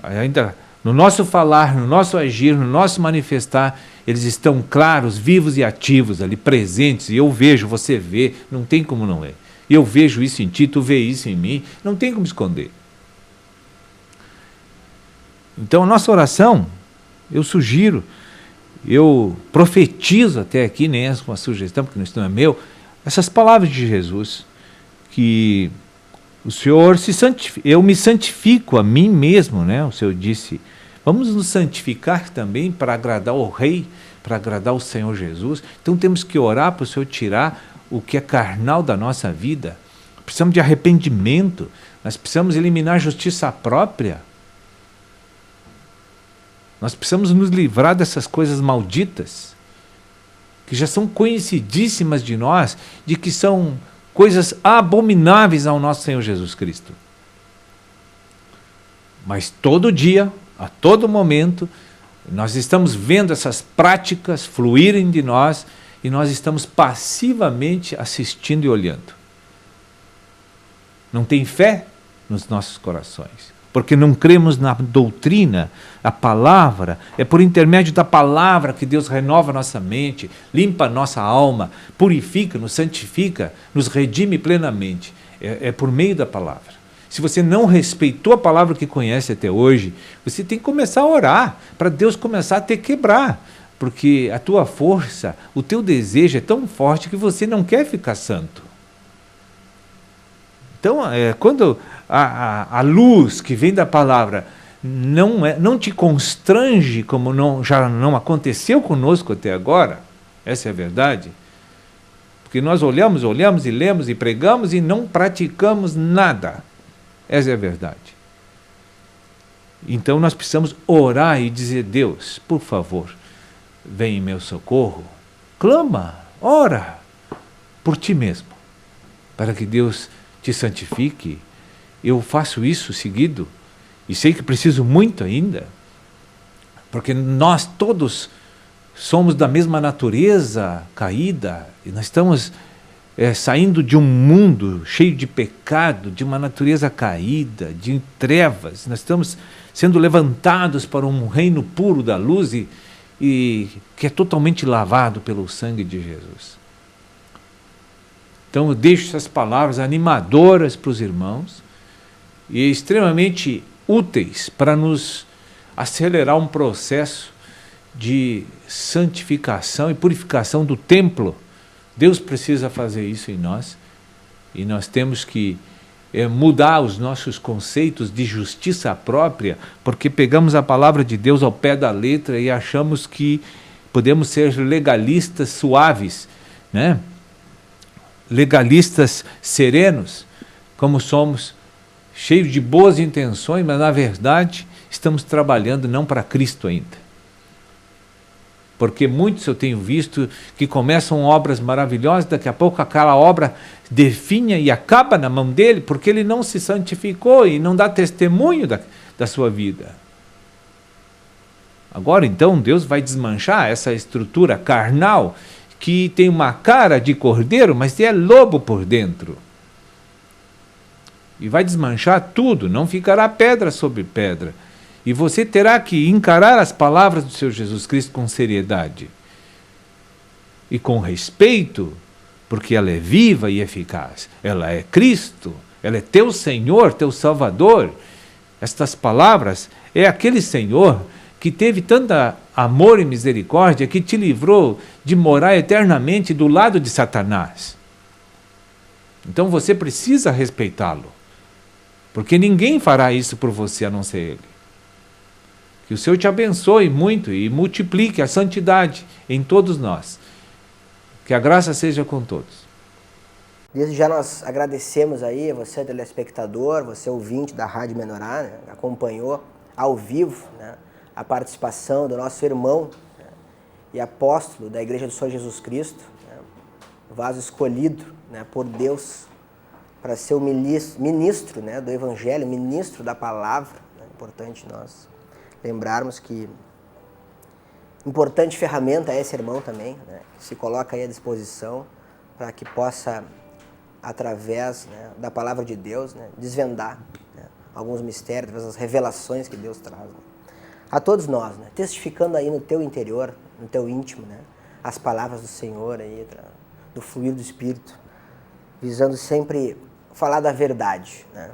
Ainda no nosso falar, no nosso agir, no nosso manifestar, eles estão claros, vivos e ativos ali, presentes. E eu vejo, você vê, não tem como não ver. Eu vejo isso em ti, tu vê isso em mim, não tem como esconder. Então a nossa oração, eu sugiro, eu profetizo até aqui, nem é uma sugestão, porque isso não é meu, essas palavras de Jesus, que o Senhor se santifica, eu me santifico a mim mesmo, né? O Senhor disse, vamos nos santificar também para agradar o Rei, para agradar o Senhor Jesus. Então temos que orar para o Senhor tirar o que é carnal da nossa vida. Precisamos de arrependimento, nós precisamos eliminar a justiça própria. Nós precisamos nos livrar dessas coisas malditas, que já são conhecidíssimas de nós, de que são coisas abomináveis ao nosso Senhor Jesus Cristo. Mas todo dia, a todo momento, nós estamos vendo essas práticas fluírem de nós e nós estamos passivamente assistindo e olhando. Não tem fé nos nossos corações, porque não cremos na doutrina, a palavra. É por intermédio da palavra que Deus renova a nossa mente, limpa a nossa alma, purifica, nos santifica, nos redime plenamente. É por meio da palavra. Se você não respeitou a palavra que conhece até hoje, você tem que começar a orar, para Deus começar a te quebrar, porque a tua força, o teu desejo é tão forte que você não quer ficar santo. Então, quando a luz que vem da palavra não te constrange, como já não aconteceu conosco até agora, essa é a verdade, porque nós olhamos e lemos e pregamos e não praticamos nada, essa é a verdade. Então nós precisamos orar e dizer, Deus, por favor, vem em meu socorro, clama, ora por ti mesmo, para que Deus te santifique. Eu faço isso seguido, e sei que preciso muito ainda, porque nós todos somos da mesma natureza caída, e nós estamos saindo de um mundo cheio de pecado, de uma natureza caída, de trevas. Nós estamos sendo levantados para um reino puro da luz e que é totalmente lavado pelo sangue de Jesus. Então eu deixo essas palavras animadoras para os irmãos e extremamente úteis para nos acelerar um processo de santificação e purificação do templo. Deus precisa fazer isso em nós e nós temos que mudar os nossos conceitos de justiça própria, porque pegamos a palavra de Deus ao pé da letra e achamos que podemos ser legalistas suaves, né? Legalistas serenos, como somos, cheios de boas intenções, mas na verdade estamos trabalhando não para Cristo ainda. Porque muitos eu tenho visto que começam obras maravilhosas, daqui a pouco aquela obra definha e acaba na mão dele, porque ele não se santificou e não dá testemunho da sua vida. Agora então Deus vai desmanchar essa estrutura carnal, que tem uma cara de cordeiro, mas é lobo por dentro. E vai desmanchar tudo, não ficará pedra sobre pedra. E você terá que encarar as palavras do Senhor Jesus Cristo com seriedade e com respeito, porque ela é viva e eficaz. Ela é Cristo, ela é teu Senhor, teu Salvador. Estas palavras é aquele Senhor que teve tanto amor e misericórdia que te livrou de morar eternamente do lado de Satanás. Então você precisa respeitá-lo, porque ninguém fará isso por você a não ser Ele. Que o Senhor te abençoe muito e multiplique a santidade em todos nós. Que a graça seja com todos. Desde já nós agradecemos aí a você, telespectador, você ouvinte da Rádio Menorá, né, acompanhou ao vivo, né, a participação do nosso irmão, né, e apóstolo da Igreja do Senhor Jesus Cristo, né, vaso escolhido, né, por Deus para ser o ministro, né, do Evangelho, ministro da Palavra. É importante nós lembrarmos que importante ferramenta é esse irmão também, né, que se coloca aí à disposição para que possa, através, né, da Palavra de Deus, né, desvendar, né, alguns mistérios, através das revelações que Deus traz, né, a todos nós, né, testificando aí no teu interior, no teu íntimo, né, as palavras do Senhor, aí, do fluir do Espírito, visando sempre falar da verdade, né,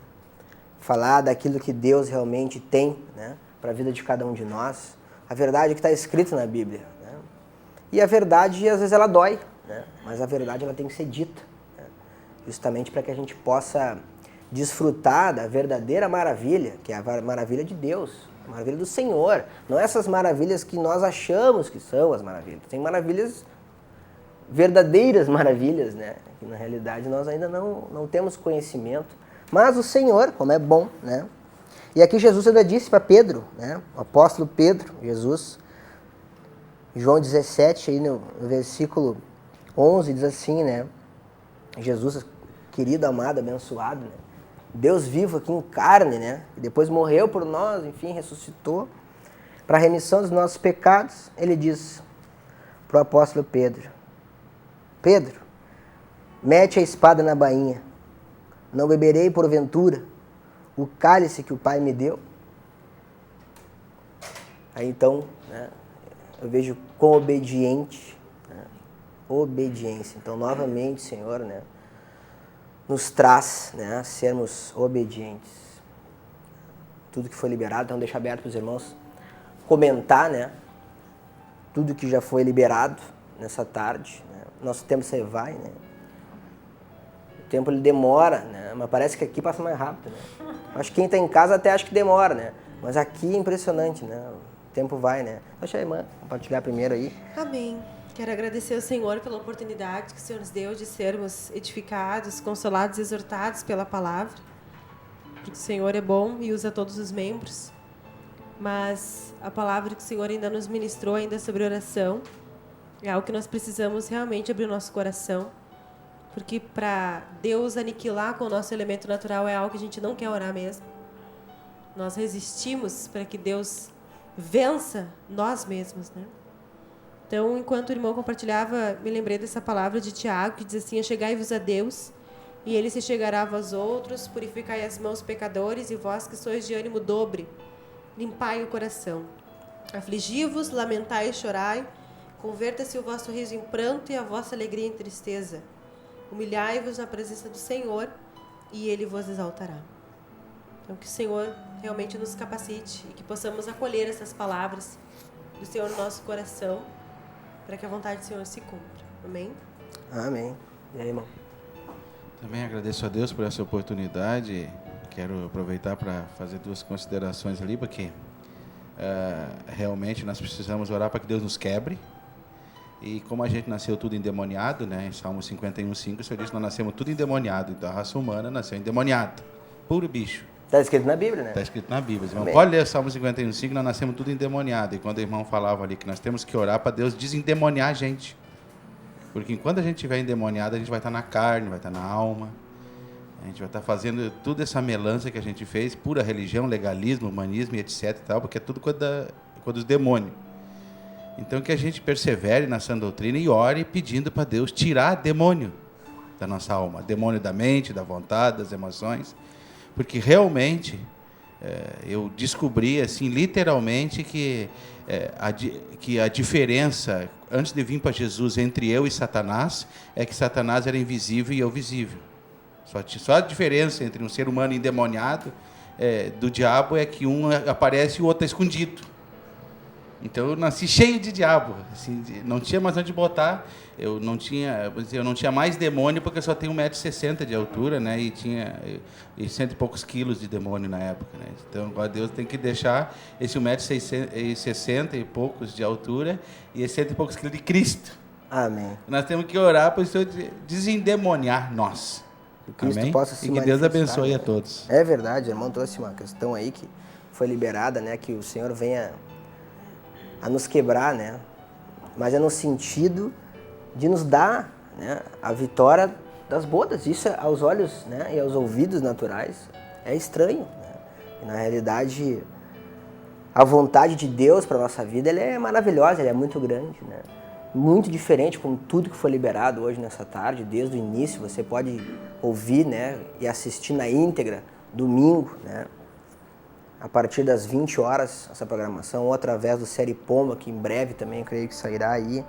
falar daquilo que Deus realmente tem, né, para a vida de cada um de nós, a verdade que está escrita na Bíblia, né, e a verdade, às vezes, ela dói, né, mas a verdade ela tem que ser dita, justamente para que a gente possa desfrutar da verdadeira maravilha, que é a maravilha de Deus, a maravilha do Senhor. Não essas maravilhas que nós achamos que são as maravilhas. Tem maravilhas, verdadeiras maravilhas, né? Que na realidade nós ainda não temos conhecimento. Mas o Senhor, como é bom, né? E aqui Jesus ainda disse para Pedro, né? O apóstolo Pedro, Jesus, João 17, aí no versículo 11, diz assim, né? Jesus, querido, amado, abençoado, né? Deus vivo aqui em carne, né? E depois morreu por nós, enfim, ressuscitou para a remissão dos nossos pecados. Ele diz para o apóstolo Pedro: Pedro, mete a espada na bainha. Não beberei porventura o cálice que o Pai me deu? Aí então, né, eu vejo quão obediente, né, obediência. Então, novamente, Senhor, né, nos traz, né, a sermos obedientes. Tudo que foi liberado, então deixa aberto para os irmãos comentar, né, tudo que já foi liberado nessa tarde. Né. Nosso tempo você vai, né. O tempo ele demora, né, mas parece que aqui passa mais rápido, né. Acho que quem está em casa até acha que demora, né, mas aqui é impressionante, né, o tempo vai, né. Deixa a irmã compartilhar primeiro aí. Amém. Quero agradecer ao Senhor pela oportunidade que o Senhor nos deu de sermos edificados, consolados e exortados pela palavra. Porque o Senhor é bom e usa todos os membros. Mas a palavra que o Senhor ainda nos ministrou ainda sobre oração é algo que nós precisamos realmente abrir o nosso coração. Porque para Deus aniquilar com o nosso elemento natural é algo que a gente não quer orar mesmo. Nós resistimos para que Deus vença nós mesmos, né? Então, enquanto o irmão compartilhava, me lembrei dessa palavra de Tiago, que diz assim: achegai-vos a Deus, e Ele se chegará a vós outros, purificai as mãos, pecadores, e vós que sois de ânimo dobre, limpai o coração. Afligi-vos, lamentai e chorai, converta-se o vosso riso em pranto e a vossa alegria em tristeza. Humilhai-vos na presença do Senhor, e Ele vos exaltará. Então, que o Senhor realmente nos capacite e que possamos acolher essas palavras do Senhor no nosso coração, para que a vontade do Senhor se cumpra. Amém? Amém. E aí, irmão? Também agradeço a Deus por essa oportunidade. Quero aproveitar para fazer duas considerações ali, porque realmente nós precisamos orar para que Deus nos quebre. E como a gente nasceu tudo endemoniado, né? Em Salmo 51:5, o Senhor diz que nós nascemos tudo endemoniado. Então a raça humana nasceu endemoniada. Puro bicho. Está escrito na Bíblia, né? Está escrito na Bíblia. Irmão, pode ler Salmo 51:5, nós nascemos tudo endemoniado. E quando o irmão falava ali que nós temos que orar para Deus desendemoniar a gente. Porque enquanto a gente estiver endemoniado, a gente vai estar na carne, vai estar na alma. A gente vai estar fazendo toda essa melança que a gente fez, pura religião, legalismo, humanismo e etc. E tal, porque é tudo coisa dos demônios. Então que a gente persevere na sã doutrina e ore pedindo para Deus tirar demônio da nossa alma. Demônio da mente, da vontade, das emoções. Porque realmente eu descobri, assim, literalmente, que a diferença, antes de vir para Jesus, entre eu e Satanás, é que Satanás era invisível e eu visível. Só a diferença entre um ser humano endemoniado do diabo é que um aparece e o outro está escondido. Então eu nasci cheio de diabo, assim, não tinha mais onde botar. Eu não tinha mais demônio porque eu só tenho 1,60 m de altura, né? E tinha 100 e poucos quilos de demônio na época, né? Então agora Deus tem que deixar esse 1,60 m e poucos de altura e esse 100 e poucos quilos de Cristo. Amém. Nós temos que orar para o Senhor desendemoniar nós. Que Cristo Amém? possa se E que Deus manifestar, abençoe né? a todos. É verdade, irmão, trouxe uma questão aí que foi liberada, né? Que o Senhor venha a nos quebrar, né? Mas é no sentido de nos dar, né, a vitória das bodas. Isso aos olhos, né, e aos ouvidos naturais é estranho, né? E, na realidade, a vontade de Deus para a nossa vida, ela é maravilhosa, ela é muito grande, né? Muito diferente com tudo que foi liberado hoje nessa tarde, desde o início. Você pode ouvir, né, e assistir na íntegra, domingo, né, a partir das 20 horas, essa programação, ou através do Série Pomba, que em breve também creio que sairá aí.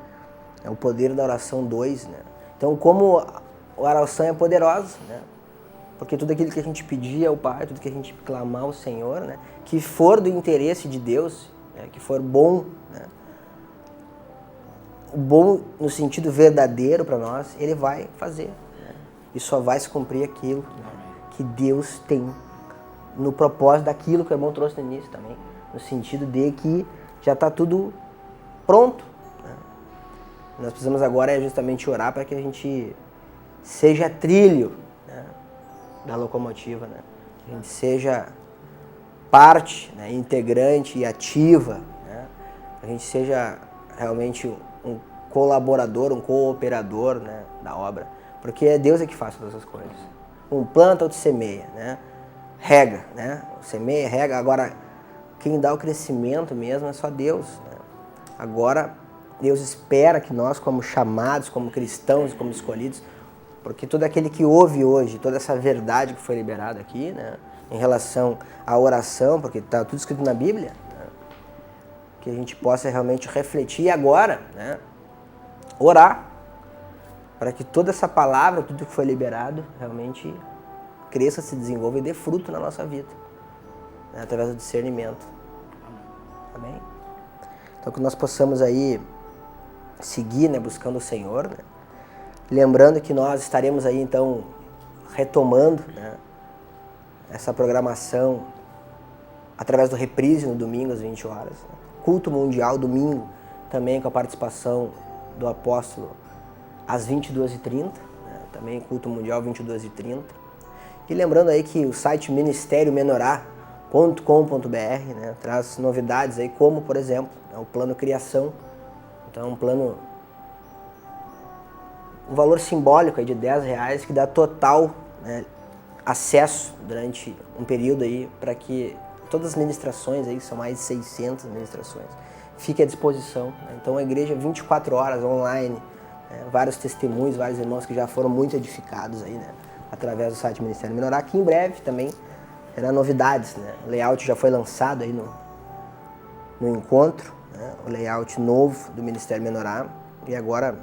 É o poder da oração 2, né? Então, como a oração é poderosa, né? Porque tudo aquilo que a gente pedir ao Pai, tudo que a gente clamar ao Senhor, né, que for do interesse de Deus, né, que for bom, né, o bom no sentido verdadeiro para nós, Ele vai fazer, né? E só vai se cumprir aquilo, né, que Deus tem no propósito daquilo que o irmão trouxe no início também, no sentido de que já está tudo pronto, né? Nós precisamos agora justamente orar para que a gente seja trilho, né, da locomotiva, né? Que a gente seja parte, né, integrante e ativa, né? Que a gente seja realmente um colaborador, um cooperador, né, da obra, porque é Deus que faz todas as coisas. Um planta, outro semeia, né? Rega, né? Semeia, rega. Agora, quem dá o crescimento mesmo é só Deus, né? Agora, Deus espera que nós, como chamados, como cristãos, como escolhidos, porque todo aquele que ouve hoje, toda essa verdade que foi liberada aqui, né, em relação à oração, porque está tudo escrito na Bíblia, né, que a gente possa realmente refletir e agora, né, orar, para que toda essa palavra, tudo que foi liberado, realmente cresça, se desenvolva e dê fruto na nossa vida, né, através do discernimento. Amém? Então que nós possamos aí seguir, né, buscando o Senhor, né? Lembrando que nós estaremos aí então retomando, né, essa programação através do Reprise no domingo às 20 horas, né? Culto Mundial domingo também com a participação do apóstolo às 22h30, né? Também Culto Mundial 22h30. E lembrando aí que o site ministériomenorá.com.br, né, traz novidades aí, como, por exemplo, né, o plano criação. Então, um valor simbólico aí de R$10 que dá total, né, acesso durante um período aí para que todas as ministrações aí, são mais de 600 ministrações, fiquem à disposição, né? Então, a igreja 24 horas online, né, vários testemunhos, vários irmãos que já foram muito edificados aí, né, através do site Ministério Menorá, que em breve também terá novidades, né? O layout já foi lançado aí no encontro, né? O layout novo do Ministério Menorá, e agora,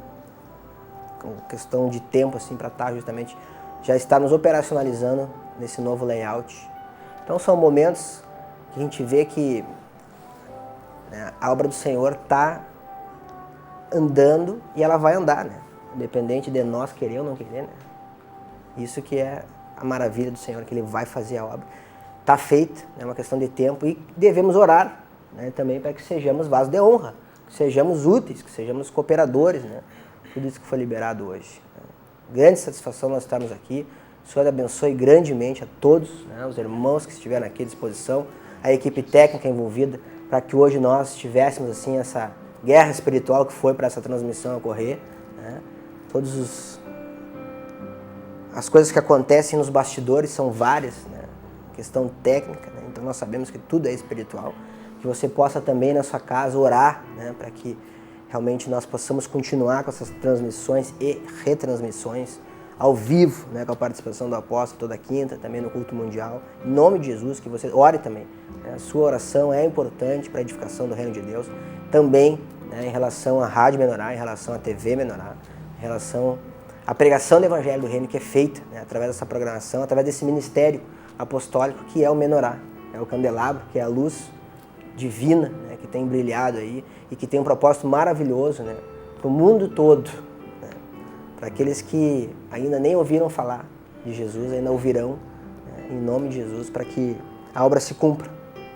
com questão de tempo assim para estar justamente, já está nos operacionalizando nesse novo layout. Então são momentos que a gente vê que, né, a obra do Senhor está andando e ela vai andar, né? Independente de nós querer ou não querer, né? Isso que é a maravilha do Senhor, que Ele vai fazer a obra. Está feita, é uma questão de tempo e devemos orar, né, também para que sejamos vasos de honra, que sejamos úteis, que sejamos cooperadores, né? Tudo isso que foi liberado hoje. Grande satisfação nós estarmos aqui. O Senhor abençoe grandemente a todos, né, os irmãos que estiveram aqui à disposição, a equipe técnica envolvida, para que hoje nós tivéssemos assim essa guerra espiritual que foi para essa transmissão ocorrer, né? As coisas que acontecem nos bastidores são várias, né? Questão técnica, né? Então nós sabemos que tudo é espiritual. Que você possa também na sua casa orar, né, para que realmente nós possamos continuar com essas transmissões e retransmissões ao vivo, né, com a participação do apóstolo toda quinta, também no culto mundial. Em nome de Jesus, que você ore também, né? A sua oração é importante para a edificação do reino de Deus. Também, né, em relação à Rádio Menorá, em relação à TV Menorá, em relação à pregação do Evangelho do Reino que é feita, né, através dessa programação, através desse ministério apostólico que é o Menorá, é o candelabro, que é a luz divina, né, que tem brilhado aí e que tem um propósito maravilhoso, né, para o mundo todo, né, para aqueles que ainda nem ouviram falar de Jesus, ainda ouvirão, né, em nome de Jesus, para que a obra se cumpra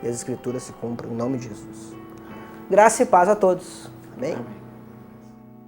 e as Escrituras se cumpram, em nome de Jesus. Graça e paz a todos. Amém? Amém.